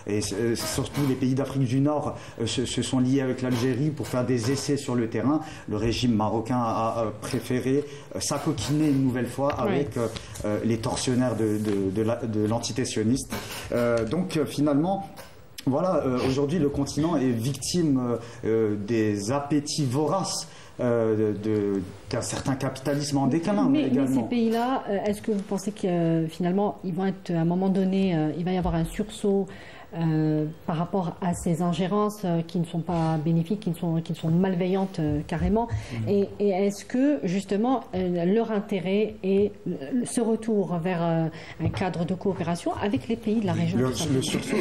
et surtout les pays d'Afrique du Nord, se sont liés avec l'Algérie pour faire des essais sur le terrain, le régime marocain a préféré s'accoquiner une nouvelle fois avec les tortionnaires de l'entité sioniste. Donc finalement, voilà, aujourd'hui le continent est victime des appétits voraces d'un certain capitalisme en déclin. Mais ces pays-là, est-ce que vous pensez que finalement, ils vont être, à un moment donné, il va y avoir un sursaut par rapport à ces ingérences qui ne sont pas bénéfiques, qui sont malveillantes carrément, et est-ce que justement leur intérêt est ce retour vers un cadre de coopération avec les pays de la région? Le sursaut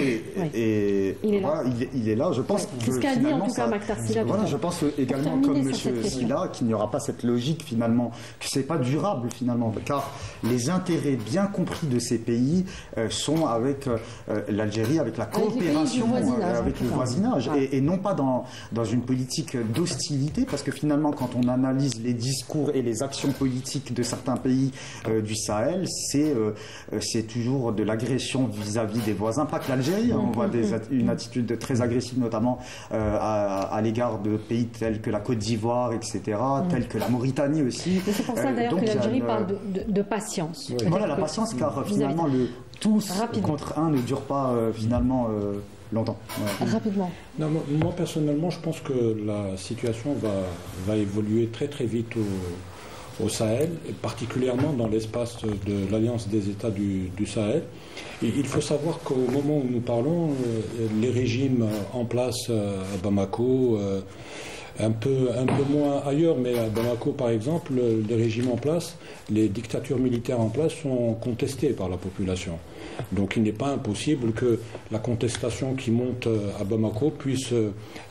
il est là. Je pense c'est ce qu'a dit en tout cas Maktar Sylla. Voilà, je pense également comme M. Sylla qu'il n'y aura pas cette logique finalement, que c'est pas durable finalement, car les intérêts bien compris de ces pays sont avec l'Algérie, avec la coopération avec le voisinage et non pas dans une politique d'hostilité, parce que finalement quand on analyse les discours et les actions politiques de certains pays du Sahel, c'est toujours de l'agression vis-à-vis des voisins, pas que l'Algérie, on voit une attitude très agressive notamment à l'égard de pays tels que la Côte d'Ivoire, etc., tels que la Mauritanie aussi. C'est pour ça d'ailleurs que l'Algérie parle de patience. Voilà, la patience, car finalement tous contre un ne dure pas finalement longtemps. Rapidement. Non, moi personnellement, je pense que la situation va évoluer très très vite au Sahel, et particulièrement dans l'espace de l'Alliance des États du Sahel. Et il faut savoir qu'au moment où nous parlons, les régimes en place à Bamako, un peu moins ailleurs, mais à Bamako par exemple, les régimes en place, les dictatures militaires en place sont contestées par la population. Donc il n'est pas impossible que la contestation qui monte à Bamako puisse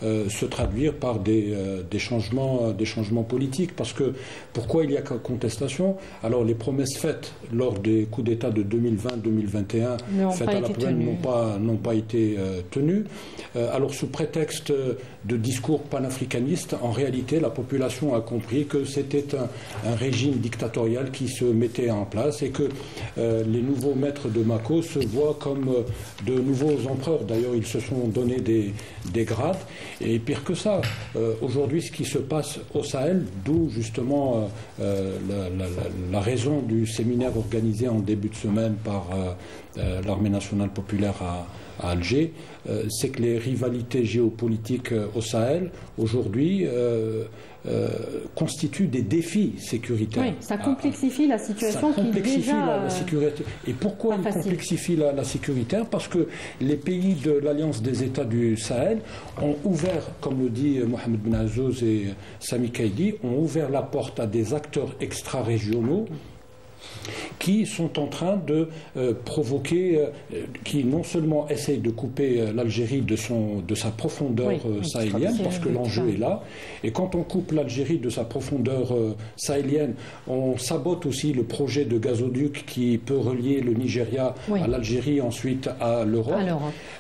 se traduire par des changements politiques. Parce que pourquoi il y a contestation? Alors les promesses faites lors des coups d'État de 2020-2021 faites à la plaine n'ont pas été tenues. Alors sous prétexte de discours panafricanistes, en réalité la population a compris que c'était un régime dictatorial qui se mettait en place et que les nouveaux maîtres de Bamako se voient comme de nouveaux empereurs. D'ailleurs, ils se sont donné des grades. Et pire que ça, aujourd'hui, ce qui se passe au Sahel, d'où justement la raison du séminaire organisé en début de semaine par l'armée nationale populaire à Alger, c'est que les rivalités géopolitiques au Sahel, aujourd'hui, constituent des défis sécuritaires. Oui, ça complexifie la situation qui est déjà... la sécurité. Et pourquoi il complexifie la sécurité? Parce que les pays de l'Alliance des États du Sahel ont ouvert, comme le dit Mohamed Ben Azzouz et Sami Kaidi, ont ouvert la porte à des acteurs extra-régionaux qui sont en train de provoquer, qui non seulement essayent de couper l'Algérie de sa profondeur sahélienne, parce que l'enjeu est là, et quand on coupe l'Algérie de sa profondeur sahélienne, on sabote aussi le projet de gazoduc qui peut relier le Nigeria à l'Algérie, ensuite à l'Europe,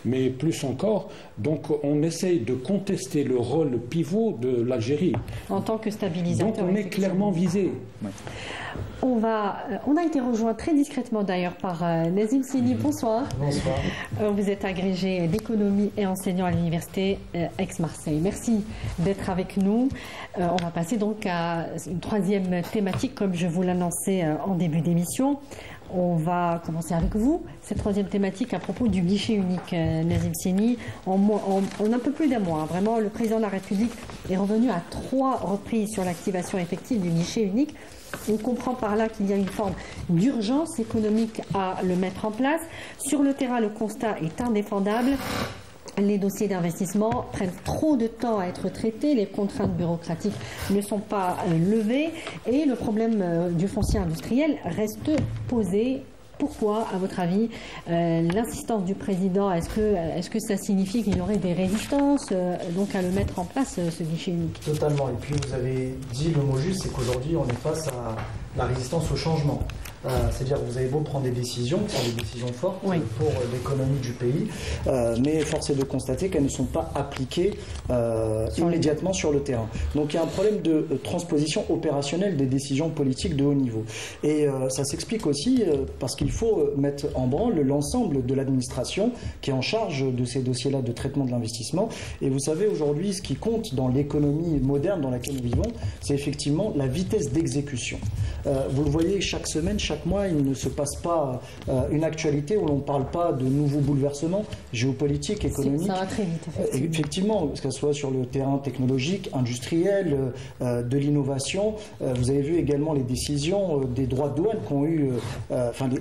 mais plus encore, donc on essaye de contester le rôle pivot de l'Algérie. En tant que stabilisateur. Donc on est clairement visé. On a été rejoint très discrètement d'ailleurs par Nazim Sini. Bonsoir. Bonsoir. Vous êtes agrégé d'économie et enseignant à l'université Aix-Marseille. Merci d'être avec nous. On va passer donc à une troisième thématique, comme je vous l'annonçais en début d'émission. On va commencer avec vous, cette troisième thématique à propos du guichet unique, Nazim Sini. En un peu plus d'un mois, vraiment, le président de la République est revenu à 3 reprises sur l'activation effective du guichet unique. On comprend par là qu'il y a une forme d'urgence économique à le mettre en place. Sur le terrain, le constat est indéfendable. Les dossiers d'investissement prennent trop de temps à être traités, les contraintes bureaucratiques ne sont pas levées et le problème du foncier industriel reste posé. Pourquoi, à votre avis, l'insistance du président, est-ce que ça signifie qu'il y aurait des résistances donc à le mettre en place, ce guichet unique? Totalement. Et puis vous avez dit le mot juste, c'est qu'aujourd'hui on est face à la résistance au changement. C'est-à-dire que vous avez beau prendre des décisions, qui sont des décisions fortes pour l'économie du pays, mais force est de constater qu'elles ne sont pas appliquées immédiatement sur le terrain. Donc il y a un problème de transposition opérationnelle des décisions politiques de haut niveau. Et ça s'explique aussi parce qu'il faut mettre en branle l'ensemble de l'administration qui est en charge de ces dossiers-là de traitement de l'investissement. Et vous savez, aujourd'hui, ce qui compte dans l'économie moderne dans laquelle nous vivons, c'est effectivement la vitesse d'exécution. Vous le voyez, chaque semaine, chaque mois, il ne se passe pas une actualité où l'on ne parle pas de nouveaux bouleversements géopolitiques, économiques. Ça va très vite, effectivement, que ce soit sur le terrain technologique, industriel, de l'innovation. Vous avez vu également les décisions des droits de douane qu'ont eu,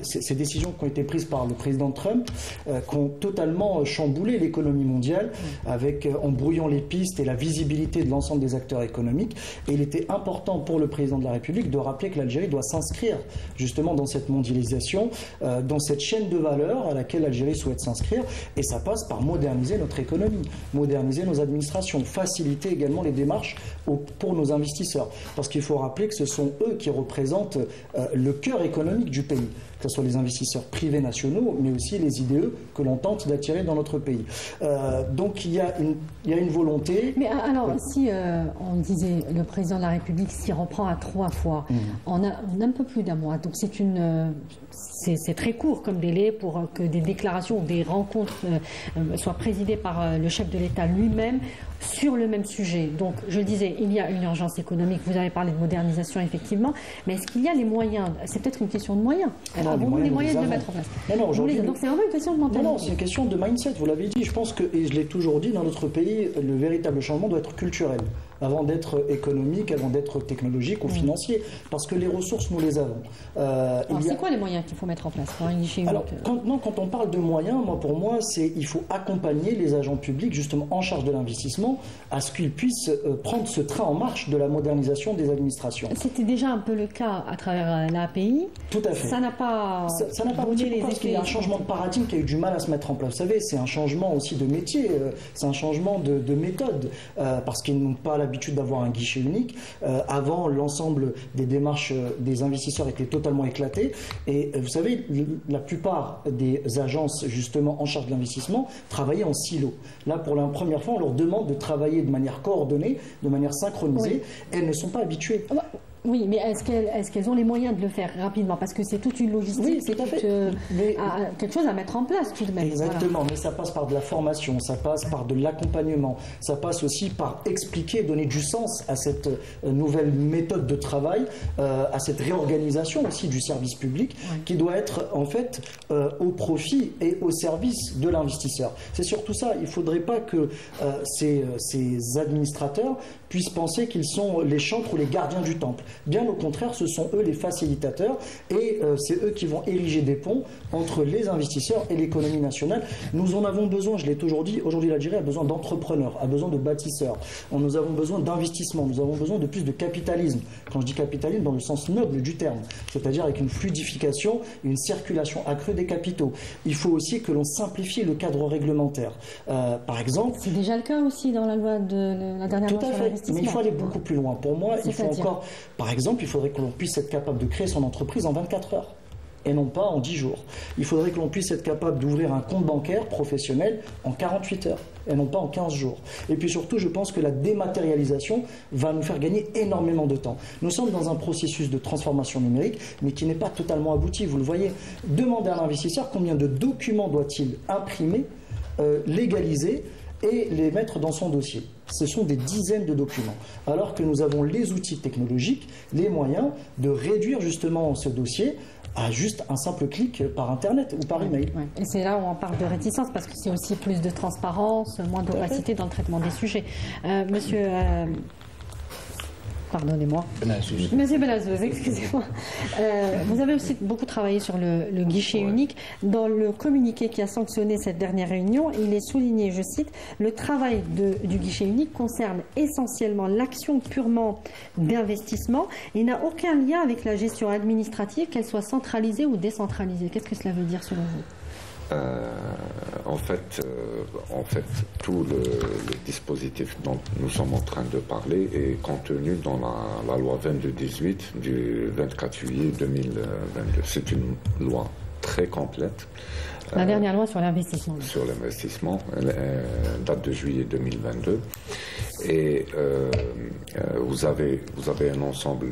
ces décisions qui ont été prises par le président Trump, qui ont totalement chamboulé l'économie mondiale, en brouillant les pistes et la visibilité de l'ensemble des acteurs économiques. Et il était important pour le président de la République de rappeler que l'Algérie doit s'inscrire justement dans cette mondialisation, dans cette chaîne de valeur à laquelle l'Algérie souhaite s'inscrire, et ça passe par moderniser notre économie, moderniser nos administrations, faciliter également les démarches pour nos investisseurs, parce qu'il faut rappeler que ce sont eux qui représentent le cœur économique du pays, que ce soit les investisseurs privés nationaux, mais aussi les IDE que l'on tente d'attirer dans notre pays. Donc il y a une volonté... Mais alors, si on disait le président de la République s'y reprend à 3 fois, en un peu plus d'un mois, donc c'est très court comme délai pour que des déclarations ou des rencontres soient présidées par le chef de l'État lui-même sur le même sujet. Donc, je le disais, il y a une urgence économique. Vous avez parlé de modernisation, effectivement. Mais est-ce qu'il y a les moyens? C'est peut-être une question de moyens. Avons-nous les moyens de le mettre en place? Non, aujourd'hui, donc, c'est vraiment une question de mentalité. Non, c'est une question de mindset. Vous l'avez dit. Je pense que, et je l'ai toujours dit, dans notre pays, le véritable changement doit être culturel, avant d'être économique, avant d'être technologique ou financier. Parce que les ressources, nous les avons. C'est quoi les moyens qu'il faut mettre en place pour un guichet unique? Alors, quand on parle de moyens, pour moi, il faut accompagner les agents publics, justement, en charge de l'investissement, à ce qu'ils puissent prendre ce train en marche de la modernisation des administrations. C'était déjà un peu le cas à travers l'API. Tout à fait. Ça n'a pas donné les effets. Parce qu'il y a un changement de paradigme qui a eu du mal à se mettre en place. Vous savez, c'est un changement aussi de métier, c'est un changement de méthode, parce qu'ils n'ont pas l'habitude d'avoir un guichet unique. Avant, l'ensemble des démarches des investisseurs étaient totalement éclatées. Et vous savez, la plupart des agences justement en charge de l'investissement travaillaient en silo. Là, pour la première fois, on leur demande de travailler de manière coordonnée, de manière synchronisée. Elles ne sont pas habituées. Oui, mais est-ce qu'elles ont les moyens de le faire rapidement? Parce que c'est toute une logistique, oui, c'est quelque chose à mettre en place tout de même. Exactement, mais ça passe par de la formation, ça passe par de l'accompagnement, ça passe aussi par expliquer, donner du sens à cette nouvelle méthode de travail, à cette réorganisation aussi du service public, qui doit être en fait au profit et au service de l'investisseur. C'est surtout ça, il ne faudrait pas que ces administrateurs puissent penser qu'ils sont les chantres ou les gardiens du temple. Bien au contraire, ce sont eux les facilitateurs et c'est eux qui vont ériger des ponts entre les investisseurs et l'économie nationale. Nous en avons besoin, je l'ai toujours dit, aujourd'hui l'Algérie a besoin d'entrepreneurs, a besoin de bâtisseurs. Nous avons besoin d'investissement, nous avons besoin de plus de capitalisme. Quand je dis capitalisme, dans le sens noble du terme, c'est-à-dire avec une fluidification, une circulation accrue des capitaux. Il faut aussi que l'on simplifie le cadre réglementaire. Par exemple... C'est déjà le cas aussi dans la loi de la dernière loi sur l'investissement. Mais il faut aller beaucoup plus loin. Pour moi, il faut encore... Par exemple, il faudrait que l'on puisse être capable de créer son entreprise en 24 heures et non pas en 10 jours. Il faudrait que l'on puisse être capable d'ouvrir un compte bancaire professionnel en 48 heures et non pas en 15 jours. Et puis surtout, je pense que la dématérialisation va nous faire gagner énormément de temps. Nous sommes dans un processus de transformation numérique, mais qui n'est pas totalement abouti. Vous le voyez, demandez à l'investisseur combien de documents doit-il imprimer, légaliser et les mettre dans son dossier. Ce sont des dizaines de documents. Alors que nous avons les outils technologiques, les moyens de réduire justement ce dossier à juste un simple clic par Internet ou par email. Ouais. Et c'est là où on parle de réticence, parce que c'est aussi plus de transparence, moins d'opacité dans le traitement des sujets. Monsieur... Pardonnez-moi. Monsieur Benazouz, excusez-moi. Vous avez aussi beaucoup travaillé sur le guichet unique. Dans le communiqué qui a sanctionné cette dernière réunion, il est souligné, je cite, « Le travail du guichet unique concerne essentiellement l'action purement d'investissement et n'a aucun lien avec la gestion administrative, qu'elle soit centralisée ou décentralisée. » Qu'est-ce que cela veut dire selon vous ? En fait, tout le dispositif dont nous sommes en train de parler est contenu dans la loi 2218 du 24 juillet 2022. C'est une loi très complète. La dernière loi sur l'investissement. Sur l'investissement, date de juillet 2022. Et vous avez un ensemble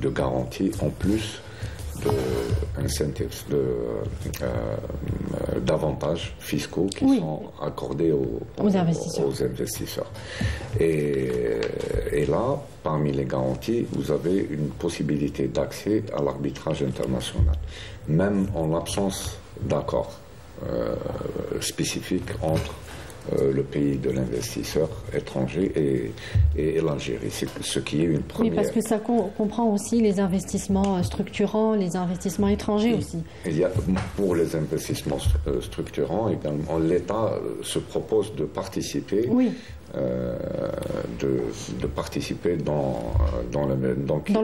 de garanties en plus d'avantages fiscaux qui sont accordés aux investisseurs. Et là, parmi les garanties, vous avez une possibilité d'accès à l'arbitrage international, même en l'absence d'accord spécifique entre le pays de l'investisseur étranger et l'Algérie, ce qui est une première. Oui, parce que ça comprend aussi les investissements structurants, les investissements étrangers aussi. Il y a, pour les investissements structurants, également, l'État se propose de participer. Oui. De participer dans le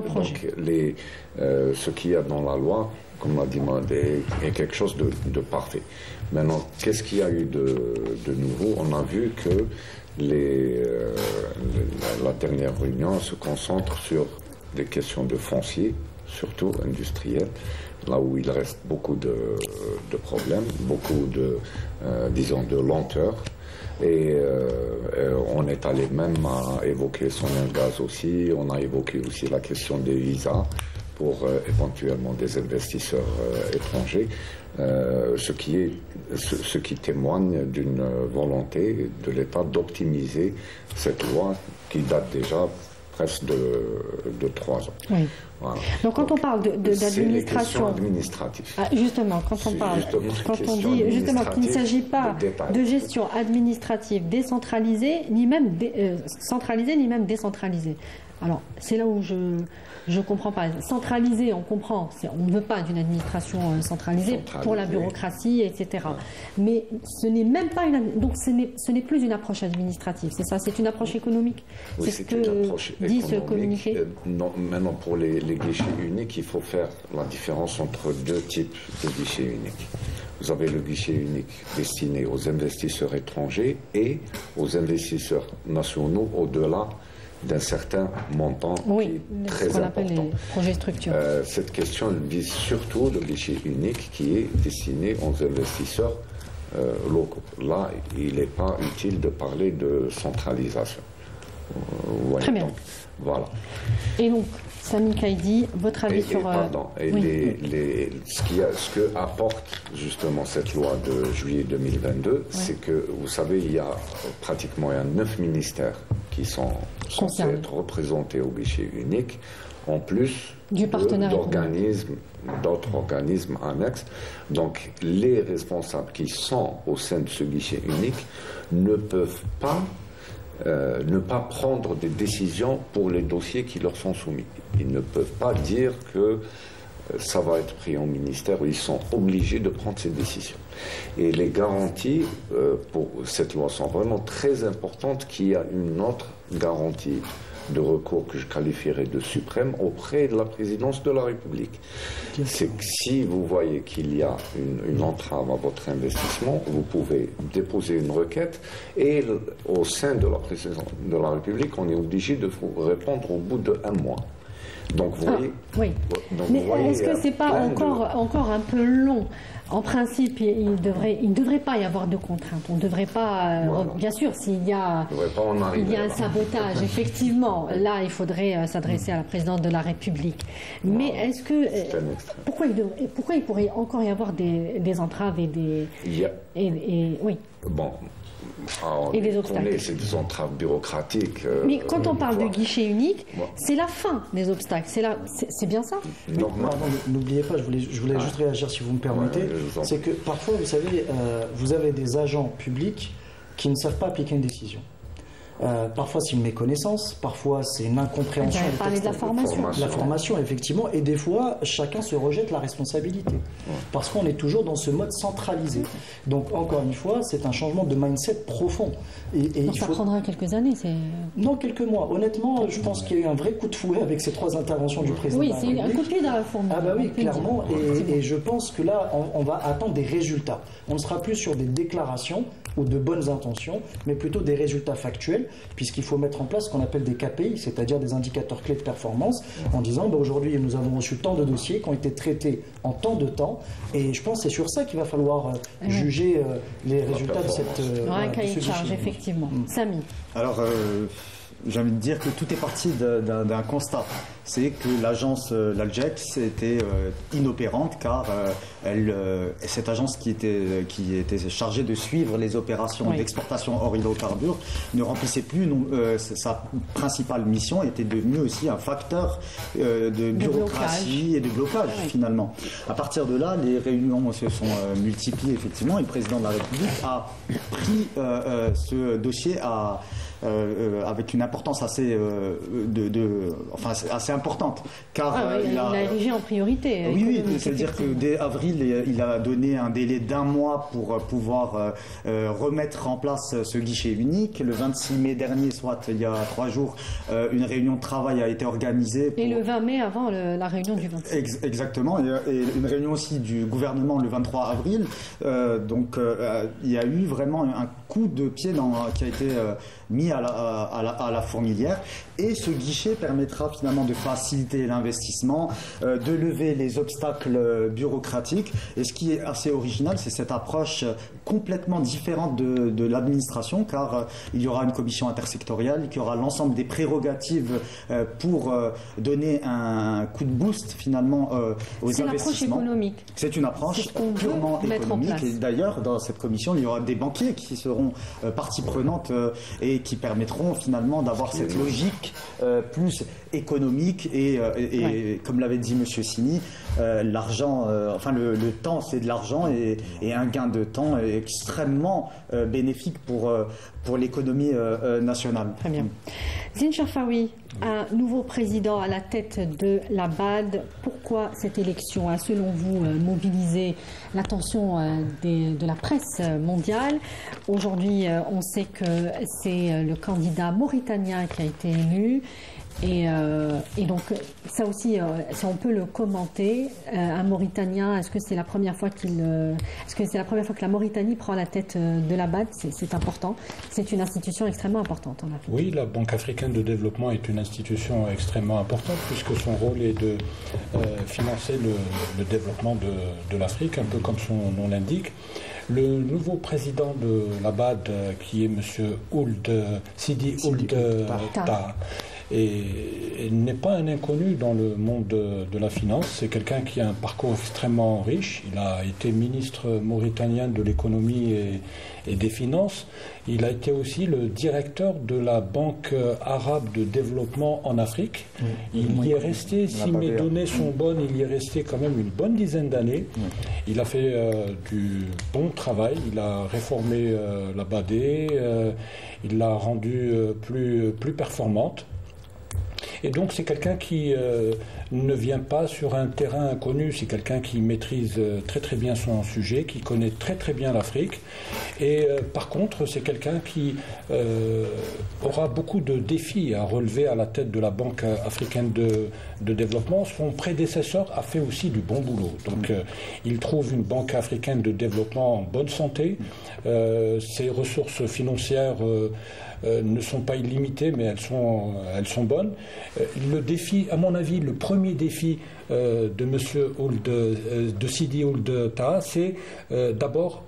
projet. Donc, ce qu'il y a dans la loi, comme l'a dit Mandé, est quelque chose de parfait. Maintenant, qu'est-ce qu'il y a eu de nouveau? On a vu que la dernière réunion se concentre sur des questions de foncier, surtout industriel, là où il reste beaucoup de problèmes, beaucoup disons, de lenteur. Et on est allé même à évoquer son gaz aussi, on a évoqué aussi la question des visas pour éventuellement des investisseurs étrangers, ce qui témoigne d'une volonté de l'État d'optimiser cette loi qui date déjà presque de 3 ans. Oui. Voilà. Donc quand on parle d'administration administrative, justement, quand on dit justement qu'il ne s'agit pas de gestion administrative décentralisée, ni même centralisée, ni même décentralisée. Alors c'est là où je comprends pas. Centralisé, on comprend. On ne veut pas d'une administration centralisée pour la bureaucratie, etc. Mais ce n'est même pas ce n'est plus une approche administrative. C'est ça. C'est une approche économique. Oui, c'est ce que dit ce communiqué. Non, maintenant pour les guichets uniques, il faut faire la différence entre deux types de guichets uniques. Vous avez le guichet unique destiné aux investisseurs étrangers et aux investisseurs nationaux au-delà d'un certain montant qui est très important. Les projets structurés. Cette question vise surtout le guichet unique qui est destiné aux investisseurs locaux. Là, il n'est pas utile de parler de centralisation. Très bien. Donc, voilà. Et donc, Sami Kaidi, votre avis sur... Ce que apporte justement cette loi de juillet 2022, c'est que, vous savez, il y a 9 ministères qui sont censés être représentés au guichet unique, en plus d'autres organismes annexes. Donc, les responsables qui sont au sein de ce guichet unique ne peuvent pas ne pas prendre des décisions pour les dossiers qui leur sont soumis. Ils ne peuvent pas dire que ça va être pris au ministère, ils sont obligés de prendre ces décisions. Et les garanties pour cette loi sont vraiment très importantes, qu'il y a une autre garantie de recours que je qualifierais de suprême auprès de la présidence de la République. C'est que si vous voyez qu'il y a une entrave à votre investissement, vous pouvez déposer une requête et au sein de la présidence de la République, on est obligé de vous répondre au bout de 1 mois. Donc vous voyez... Oui. Mais est-ce que c'est pas encore un peu long? En principe, il ne devrait pas y avoir de contraintes. On ne devrait pas... bien sûr, s'il y a un sabotage, effectivement, là, il faudrait s'adresser à la présidente de la République. Mais est-ce que... Pourquoi il pourrait encore y avoir des entraves et des... oui. Bon... et des obstacles. C'est des entraves bureaucratiques. Mais quand on parle de guichet unique, c'est la fin des obstacles. C'est bien ça? N'oubliez pas, je voulais juste réagir si vous me permettez. C'est que parfois, vous savez, vous avez des agents publics qui ne savent pas appliquer une décision. Parfois c'est une méconnaissance, parfois c'est une incompréhension. Vous avez parlé de la formation. La formation, effectivement, et des fois chacun se rejette la responsabilité parce qu'on est toujours dans ce mode centralisé. Donc encore une fois, c'est un changement de mindset profond. Donc ça prendra quelques années, Non, quelques mois. Honnêtement, je pense qu'il y a eu un vrai coup de fouet avec ces 3 interventions du président. Oui, c'est un coup de pied dans la fourmi. Ah bah oui, clairement. Et je pense que là, on va attendre des résultats. On ne sera plus sur des déclarations ou de bonnes intentions, mais plutôt des résultats factuels, puisqu'il faut mettre en place ce qu'on appelle des KPI, c'est-à-dire des indicateurs clés de performance, en disant aujourd'hui nous avons reçu tant de dossiers qui ont été traités en tant de temps, et je pense que c'est sur ça qu'il va falloir juger les résultats de cette... un cahier de charge, effectivement. Sami. Alors, j'ai envie de dire que tout est parti d'un constat. C'est que l'agence, l'Algex, était inopérante car cette agence qui était chargée de suivre les opérations d'exportation hors hydrocarbures ne remplissait plus sa principale mission, était devenue aussi un facteur de bureaucratie et de blocage finalement. À partir de là, les réunions se sont multipliées effectivement et le président de la République a pris ce dossier avec une importance assez importante, car il a érigé en priorité. Oui, c'est-à-dire que dès avril, il a donné un délai d'1 mois pour pouvoir remettre en place ce guichet unique. Le 26 mai dernier, soit il y a 3 jours, une réunion de travail a été organisée. Et le 20 mai avant la réunion du 26. Exactement, et une réunion aussi du gouvernement le 23 avril. Donc il y a eu vraiment un coup de pied qui a été mis à la fourmilière, et ce guichet permettra finalement de faciliter l'investissement, de lever les obstacles bureaucratiques, et ce qui est assez original, c'est cette approche complètement différente de l'administration, car il y aura une commission intersectorielle qui aura l'ensemble des prérogatives pour donner un coup de boost finalement aux investissements. C'est une approche économique. C'est une approche purement économique, et d'ailleurs dans cette commission il y aura des banquiers qui seront partie prenante et qui permettront finalement d'avoir cette logique plus économique et comme l'avait dit Monsieur Sini, l'argent, le temps c'est de l'argent, et un gain de temps est extrêmement bénéfique pour l'économie nationale. Très bien. Zine Cherfaoui, un nouveau président à la tête de la BAD. Pourquoi cette élection a, selon vous, mobilisé l'attention de la presse mondiale? Aujourd'hui, on sait que c'est le candidat mauritanien qui a été élu. Et donc ça aussi, si on peut le commenter, un Mauritanien, est-ce que c'est la première fois que la Mauritanie prend la tête de la BAD? C'est important. C'est une institution extrêmement importante en Afrique. Oui, la Banque africaine de développement est une institution extrêmement importante, puisque son rôle est de financer le développement de l'Afrique, un peu comme son nom l'indique. Le nouveau président de la BAD, qui est M. Sidi Ould Tah, et n'est pas un inconnu dans le monde de la finance. C'est quelqu'un qui a un parcours extrêmement riche. Il a été ministre mauritanien de l'économie et des finances. Il a été aussi le directeur de la Banque arabe de développement en Afrique. Il y est resté, si mes données sont bonnes, il y est resté quand même une bonne dizaine d'années. Il a fait du bon travail. Il a réformé la BAD, il l'a rendue plus performante. Et donc c'est quelqu'un qui ne vient pas sur un terrain inconnu, c'est quelqu'un qui maîtrise très très bien son sujet, qui connaît très très bien l'Afrique. Et par contre, c'est quelqu'un qui aura beaucoup de défis à relever à la tête de la Banque africaine de développement. Son prédécesseur a fait aussi du bon boulot. Donc il trouve une Banque africaine de développement en bonne santé. Ses ressources financières ne sont pas illimitées, mais elles sont bonnes. Le défi, à mon avis, le premier défi de Sidi Ould Tah, c'est d'abord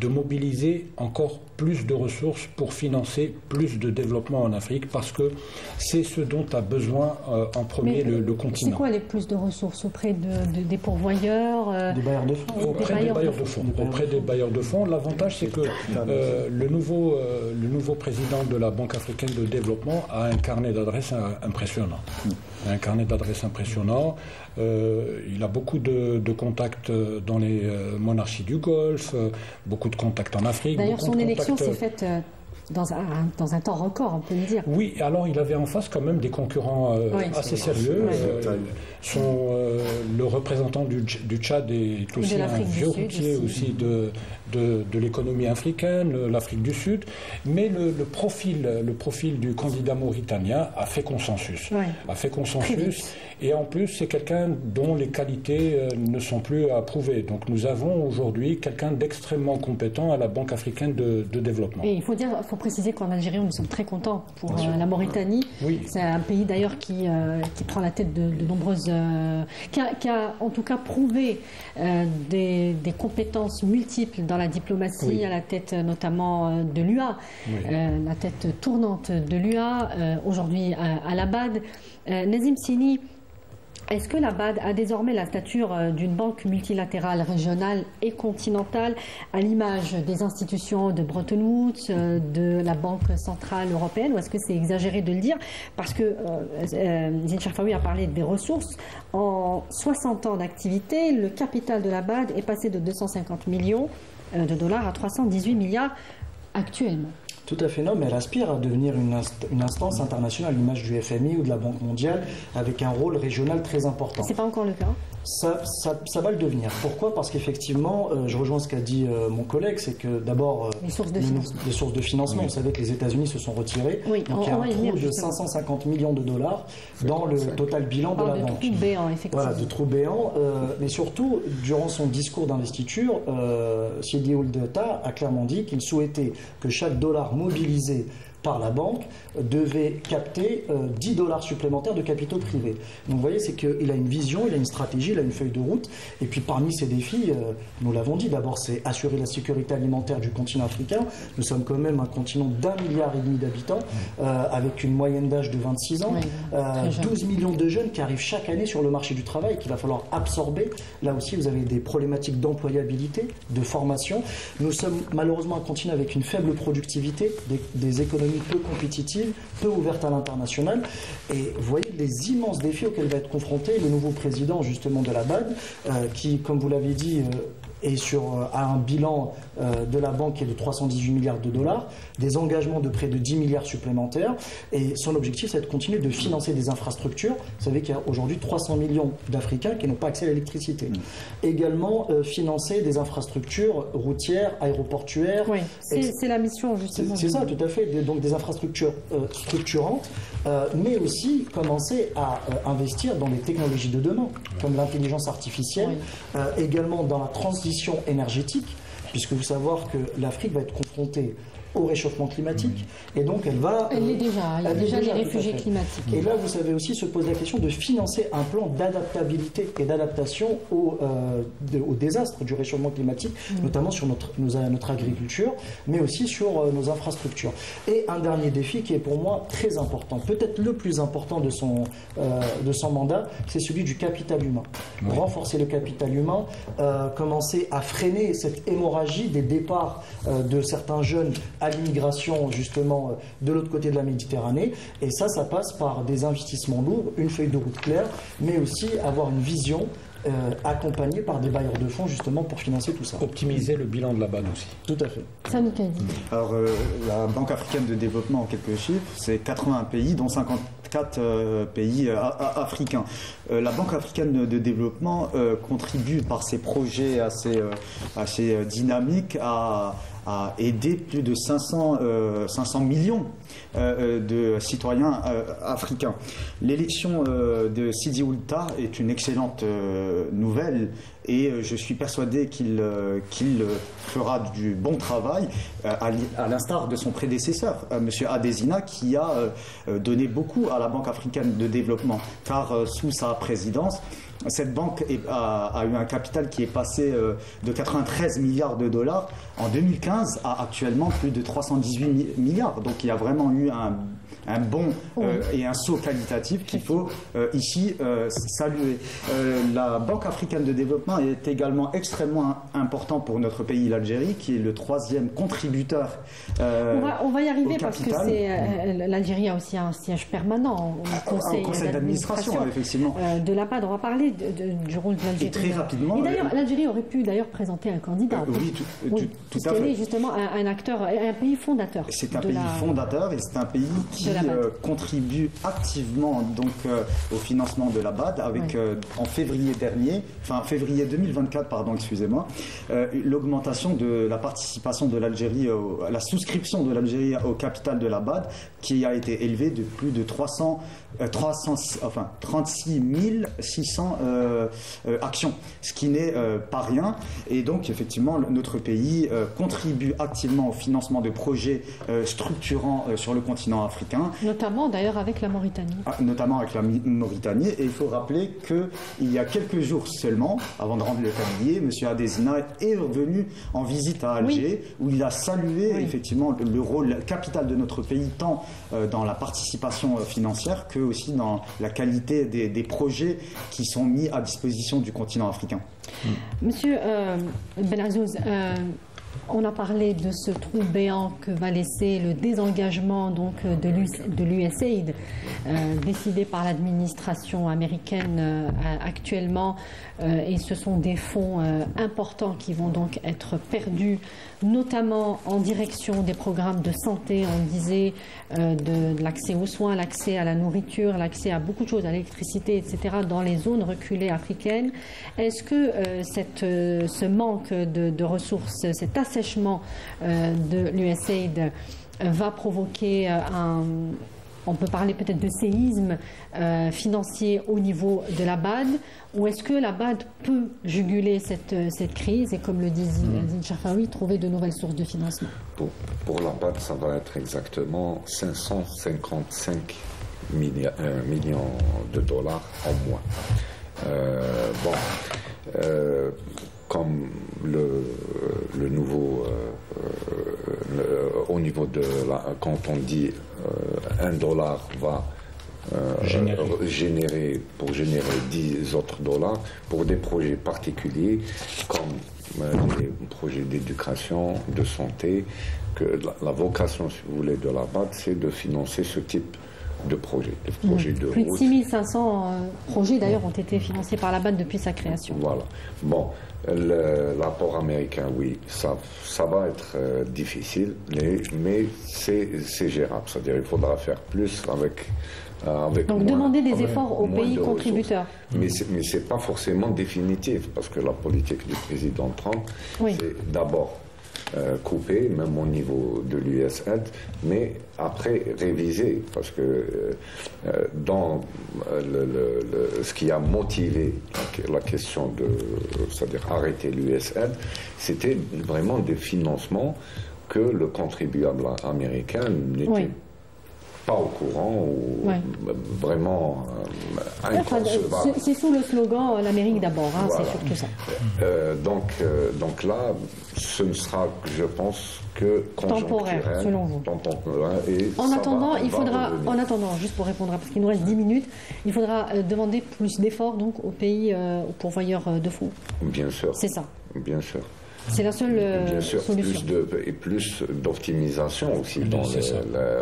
de mobiliser encore plus de ressources pour financer plus de développement en Afrique, parce que c'est ce dont a besoin en premier le continent. C'est quoi les plus de ressources auprès des pourvoyeurs, des bailleurs de fonds? Auprès des bailleurs de fonds. L'avantage, c'est que le nouveau président de la Banque africaine de développement a un carnet d'adresses impressionnant. Il a beaucoup de contacts dans les monarchies du Golfe, beaucoup de contacts en Afrique. D'ailleurs, son élection s'est faite dans un temps record, on peut le dire. Oui, alors il avait en face quand même des concurrents assez sérieux. Le représentant du Tchad est aussi un vieux routier aussi de l'économie africaine, l'Afrique du Sud. Mais le profil du candidat mauritanien a fait consensus. Et en plus, c'est quelqu'un dont les qualités ne sont plus à prouver. Donc nous avons aujourd'hui quelqu'un d'extrêmement compétent à la Banque africaine de développement. Et il faut préciser qu'en Algérie, nous sommes très contents pour la Mauritanie. Oui. C'est un pays d'ailleurs qui prend la tête de nombreuses... qui a en tout cas prouvé des compétences multiples dans la diplomatie, à la tête notamment de l'UA, la tête tournante de l'UA, aujourd'hui à la BAD. Nazim Sini, est-ce que la BAD a désormais la stature d'une banque multilatérale, régionale et continentale, à l'image des institutions de Bretton Woods, de la Banque centrale européenne, ou est-ce que c'est exagéré de le dire? Parce que Zine Cherfaoui a parlé des ressources. En 60 ans d'activité, le capital de la BAD est passé de 250 millions de dollars à 318 milliards actuellement. Tout à fait, non, mais elle aspire à devenir une instance internationale, à l'image du FMI ou de la Banque mondiale, avec un rôle régional très important. C'est pas encore le cas? Ça va le devenir. Pourquoi? Parce qu'effectivement, je rejoins ce qu'a dit mon collègue, c'est que d'abord, les sources de financement, vous savez que les États-Unis se sont retirés, donc il y a un trou de 550 millions de dollars dans le total bilan de la banque. De trou béant, effectivement. Voilà, de trou béant, mais surtout, durant son discours d'investiture, Sidi Ould Tah a clairement dit qu'il souhaitait que chaque dollar mobilisé par la banque devait capter 10 dollars supplémentaires de capitaux privés. Donc vous voyez, c'est qu'il a une vision, il a une stratégie, il a une feuille de route. Et puis parmi ces défis, nous l'avons dit, d'abord c'est assurer la sécurité alimentaire du continent africain. Nous sommes quand même un continent d'1,5 milliard d'habitants, avec une moyenne d'âge de 26 ans, 12 millions de jeunes qui arrivent chaque année sur le marché du travail, qu'il va falloir absorber. Là aussi, vous avez des problématiques d'employabilité, de formation. Nous sommes malheureusement un continent avec une faible productivité, des économies peu compétitive, peu ouverte à l'international. Et vous voyez les immenses défis auxquels va être confronté le nouveau président justement de la BAD, qui, comme vous l'avez dit, a un bilan de la banque qui est de 318 milliards de dollars, des engagements de près de 10 milliards supplémentaires, et son objectif c'est de continuer de financer des infrastructures. Vous savez qu'il y a aujourd'hui 300 millions d'Africains qui n'ont pas accès à l'électricité. Également financer des infrastructures routières, aéroportuaires. Oui, c'est la mission justement. C'est ça, tout à fait. Donc des infrastructures structurantes, mais aussi commencer à investir dans les technologies de demain, comme l'intelligence artificielle, également dans la transition énergétique, puisque vous savez que l'Afrique va être confrontée au réchauffement climatique, et donc elle va... Elle l'est déjà, il y a déjà les réfugiés climatiques. Et là, vous savez aussi, se pose la question de financer un plan d'adaptabilité et d'adaptation au désastre du réchauffement climatique, notamment sur notre agriculture, mais aussi sur nos infrastructures. Et un dernier défi qui est pour moi très important, peut-être le plus important de son mandat, c'est celui du capital humain. Renforcer le capital humain, commencer à freiner cette hémorragie des départs de certains jeunes à l'immigration, justement, de l'autre côté de la Méditerranée. Et ça passe par des investissements lourds, une feuille de route claire, mais aussi avoir une vision accompagnée par des bailleurs de fonds, justement, pour financer tout ça. Optimiser le bilan de la BAD aussi. Tout à fait. Sami Kadi. Alors, la Banque africaine de développement, en quelques chiffres, c'est 80 pays, dont 54 pays africains. La Banque africaine de développement contribue par ses projets assez dynamiques à aider plus de 500 millions de citoyens africains. L'élection de Sidi Oulta est une excellente nouvelle et je suis persuadé qu'il fera du bon travail, à l'instar de son prédécesseur, M. Adesina, qui a donné beaucoup à la Banque africaine de développement, car sous sa présidence, cette banque a eu un capital qui est passé de 93 milliards de dollars en 2015 à actuellement plus de 318 milliards. Donc il y a vraiment eu un bond et un saut qualitatif qu'il faut ici saluer. La Banque africaine de développement est également extrêmement important pour notre pays, l'Algérie, qui est le 3e contributeur on va y arriver au parce capital. que l'Algérie a aussi un siège permanent au conseil d'administration, effectivement. De la BAD. On va parler du rôle de l'Algérie. Et très rapidement. Et d'ailleurs, l'Algérie aurait pu présenter un candidat. Oui, tout à fait. Elle est justement un acteur, un pays fondateur. C'est un pays fondateur et c'est un pays qui contribue activement donc au financement de la BAD avec en février 2024, excusez-moi, l'augmentation de la participation de l'Algérie, la souscription de l'Algérie au capital de la BAD qui a été élevée de plus de 36 600 actions, ce qui n'est pas rien. Et donc, effectivement, notre pays contribue activement au financement de projets structurants sur le continent africain. Notamment, d'ailleurs, avec la Mauritanie. Notamment avec la Mauritanie. Et il faut rappeler qu'il y a quelques jours seulement, avant de rendre le tablier, M. Adesina est revenu en visite à Alger, où il a salué effectivement le rôle capital de notre pays, tant dans la participation financière que aussi dans la qualité des projets qui sont mis à disposition du continent africain. Monsieur Benazouz, on a parlé de ce trou béant que va laisser le désengagement donc de l'USAID décidé par l'administration américaine actuellement, et ce sont des fonds importants qui vont donc être perdus, notamment en direction des programmes de santé. On disait de l'accès aux soins, l'accès à la nourriture, l'accès à beaucoup de choses, à l'électricité, etc., dans les zones reculées africaines. Est-ce que ce manque de ressources, cet assèchement de l'USAID va provoquer on peut parler peut-être de séisme financier au niveau de la BAD, ou est-ce que la BAD peut juguler cette crise et, comme le dit Zine Chafaoui, trouver de nouvelles sources de financement? Pour la BAD, ça va être exactement 555 millions de dollars en moins. Comme le nouveau au niveau de quand on dit $1 va générer 10 autres dollars pour des projets particuliers comme les projets d'éducation, de santé, que la vocation, si vous voulez, de la BAD, c'est de financer ce type de projets, de projets de plus de route. 6500 projets d'ailleurs ont été financés par la BAD depuis sa création. Voilà. Bon, l'apport américain, oui, ça va être difficile, mais c'est gérable. C'est-à-dire qu'il faudra faire plus avec donc demander des efforts aux pays contributeurs. Mais c'est pas forcément définitif, parce que la politique du président Trump, c'est d'abord couper, même au niveau de l'USAID, mais après réviser, parce que dans ce qui a motivé la question c'est-à-dire arrêter l'USAID, c'était vraiment des financements que le contribuable américain n'était pas au courant ou vraiment inconcevable. C'est sous le slogan l'Amérique d'abord, hein, voilà. c'est surtout ça. Donc là, ce ne sera, je pense, que temporaire, selon vous. En attendant, juste pour répondre, parce qu'il nous reste 10 minutes, il faudra demander plus d'efforts donc aux pays aux pourvoyeurs de fonds. Bien sûr. C'est ça. Bien sûr. C'est la seule solution. Plus d'optimisation aussi dans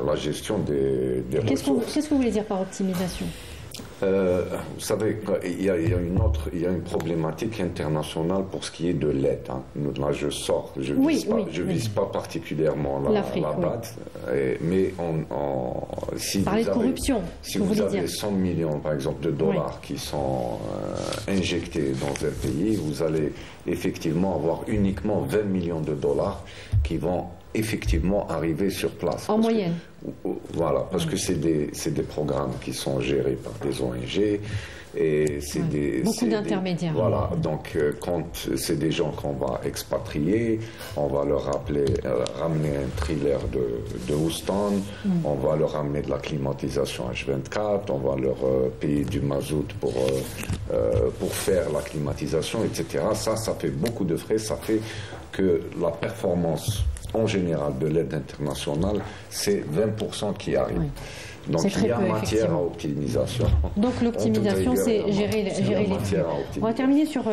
la gestion des ressources. Qu'est-ce que vous voulez dire par optimisation ? Vous savez, il y a une problématique internationale pour ce qui est de l'aide. Hein. Là, je vise pas particulièrement la BAD, mais si vous avez, corruption, si vous avez 100 millions, par exemple, de dollars qui sont injectés dans un pays, vous allez effectivement avoir uniquement 20 millions de dollars qui vont effectivement arriver sur place. En moyenne. Voilà, parce que c'est des programmes qui sont gérés par des ONG et c'est beaucoup d'intermédiaires. Voilà, donc quand c'est des gens qu'on va expatrier, on va leur ramener un thriller de Houston, on va leur ramener de la climatisation H24, on va leur payer du mazout pour faire la climatisation, etc. Ça fait beaucoup de frais, ça fait que la performance en général de l'aide internationale, c'est 20% qui arrive. Oui. Donc il y a matière à optimisation. Donc l'optimisation, c'est gérer les flux. On va terminer sur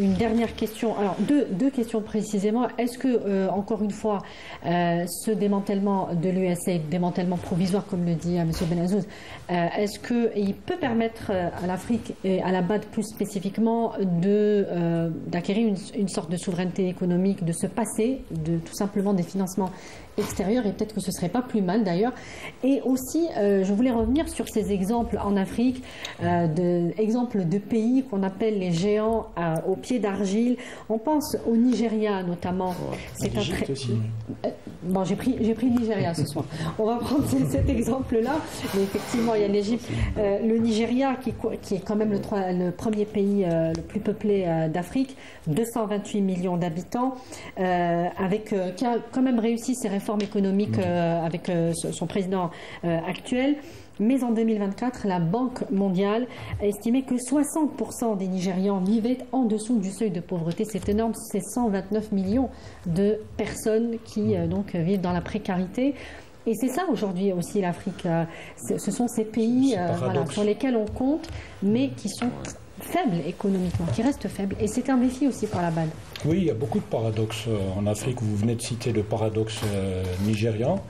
une dernière question. Alors deux questions précisément. Est-ce que, encore une fois, ce démantèlement de l'USAID, démantèlement provisoire comme le dit M. Benazouz, est-ce qu'il peut permettre à l'Afrique et à la BAD plus spécifiquement d'acquérir une sorte de souveraineté économique, de se passer tout simplement des financements extérieurs, et peut-être que ce ne serait pas plus mal d'ailleurs. Et aussi, je voulais revenir sur ces exemples en Afrique, exemples de pays qu'on appelle les géants aux pieds d'argile. On pense au Nigeria notamment. C'est aussi. Bon, j'ai pris le Nigeria ce soir. On va prendre cet exemple-là, mais effectivement, il y a l'Égypte. Le Nigeria, qui est quand même le premier pays le plus peuplé d'Afrique, 228 millions d'habitants, qui a quand même réussi ses réformes économiques avec son président actuel. Mais en 2024, la Banque mondiale a estimé que 60% des Nigérians vivaient en dessous du seuil de pauvreté. C'est énorme, c'est 129 millions de personnes qui donc vivent dans la précarité. Et c'est ça aujourd'hui aussi l'Afrique. Ce sont ces pays sur lesquels on compte, mais qui sont faibles économiquement, qui restent faibles. Et c'est un défi aussi pour la BAD. Oui, il y a beaucoup de paradoxes en Afrique. Vous venez de citer le paradoxe nigérian.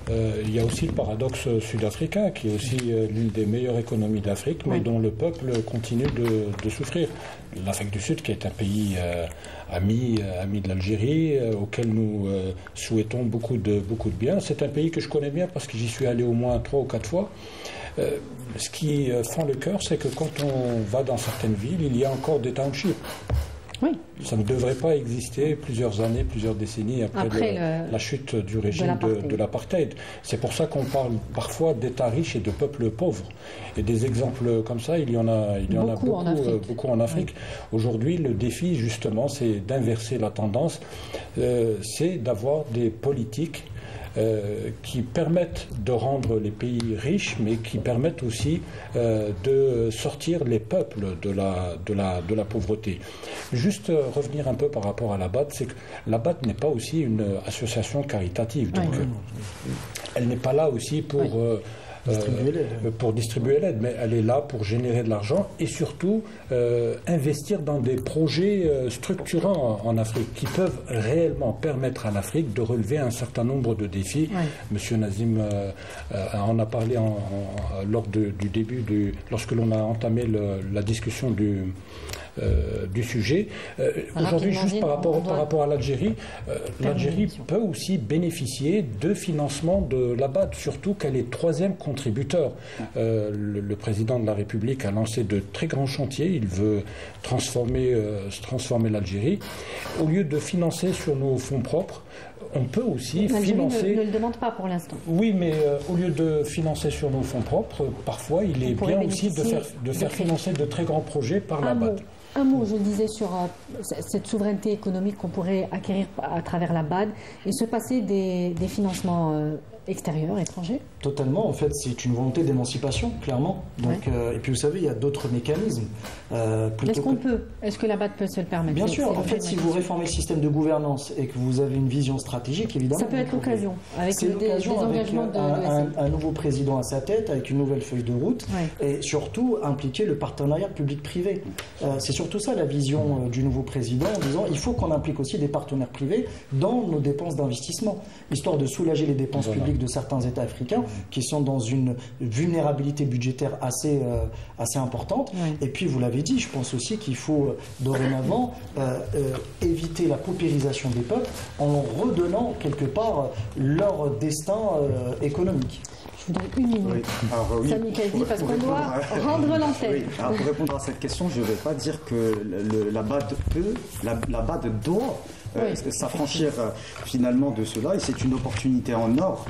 Il y a aussi le paradoxe sud-africain, qui est aussi l'une des meilleures économies d'Afrique, mais dont le peuple continue de souffrir. L'Afrique du Sud, qui est un pays ami de l'Algérie, auquel nous souhaitons beaucoup de bien. C'est un pays que je connais bien parce que j'y suis allé au moins 3 ou 4 fois. Ce qui fend le cœur, c'est que quand on va dans certaines villes, il y a encore des townships. Oui. Ça ne devrait pas exister plusieurs années, plusieurs décennies après la chute du régime de l'apartheid. C'est pour ça qu'on parle parfois d'États riches et de peuples pauvres. Et des exemples comme ça, il y en a beaucoup en Afrique. Oui. Aujourd'hui, le défi, justement, c'est d'inverser la tendance. C'est d'avoir des politiques qui permettent de rendre les pays riches, mais qui permettent aussi de sortir les peuples de la pauvreté. Juste revenir un peu par rapport à la BAD, c'est que la BAD n'est pas aussi une association caritative, donc elle n'est pas là aussi pour distribuer l'aide, mais elle est là pour générer de l'argent et surtout investir dans des projets structurants en Afrique qui peuvent réellement permettre à l'Afrique de relever un certain nombre de défis. Monsieur Nazim en a parlé lors du début, lorsque l'on a entamé la discussion du sujet. Aujourd'hui, juste par rapport à l'Algérie, l'Algérie peut aussi bénéficier de financement de la BAD, surtout qu'elle est 3e contributeur. Le président de la République a lancé de très grands chantiers. Il veut transformer l'Algérie. Au lieu de financer sur nos fonds propres, on peut aussi l'Algérie financer... ne le demande pas pour l'instant. Oui, mais au lieu de financer sur nos fonds propres, parfois il est bien aussi de faire financer de très grands projets par la BAD. Un mot, je disais, sur cette souveraineté économique qu'on pourrait acquérir à travers la BAD et se passer des financements extérieurs, étrangers. Totalement, en fait, c'est une volonté d'émancipation, clairement. Donc, et puis vous savez, il y a d'autres mécanismes. Est-ce que la BAD peut se le permettre? Bien sûr, en fait, si vous réformez le système de gouvernance et que vous avez une vision stratégique, évidemment... Ça peut être l'occasion, avec des engagements de un nouveau président à sa tête, avec une nouvelle feuille de route, et surtout impliquer le partenariat public-privé. C'est surtout ça la vision du nouveau président, en disant il faut qu'on implique aussi des partenaires privés dans nos dépenses d'investissement, histoire de soulager les dépenses publiques de certains États africains qui sont dans une vulnérabilité budgétaire assez importante. Et puis, vous l'avez dit, je pense aussi qu'il faut dorénavant éviter la paupérisation des peuples en redonnant quelque part leur destin économique. Je vous donne une minute. Sami Kaidi, parce qu'on doit rendre l'antenne. Oui. Alors, pour répondre à cette question, je ne vais pas dire que la BAD peut, la BAD doit s'affranchir finalement de cela, et c'est une opportunité en or,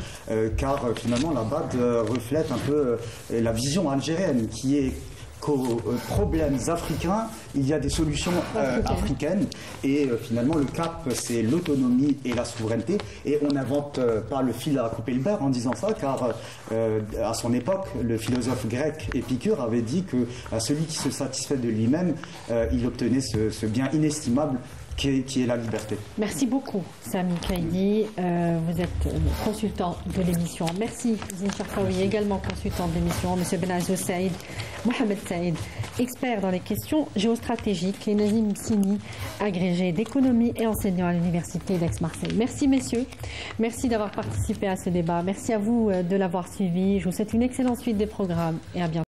car finalement la BAD reflète un peu la vision algérienne qui est qu'aux problèmes africains, il y a des solutions africaines, et finalement le cap c'est l'autonomie et la souveraineté, et on n'invente pas le fil à couper le beurre en disant ça, car à son époque le philosophe grec Épicure avait dit que celui qui se satisfait de lui-même, il obtenait ce bien inestimable qui est la liberté. Merci beaucoup, Sami Kaidi. Vous êtes consultant de l'émission. Merci, Zine Cherfaoui, également consultant de l'émission. Monsieur Benazo Saïd, Mohamed Saïd, expert dans les questions géostratégiques, et Nazim Sini, agrégé d'économie et enseignant à l'Université d'Aix-Marseille. Merci, messieurs. Merci d'avoir participé à ce débat. Merci à vous de l'avoir suivi. Je vous souhaite une excellente suite des programmes et à bientôt.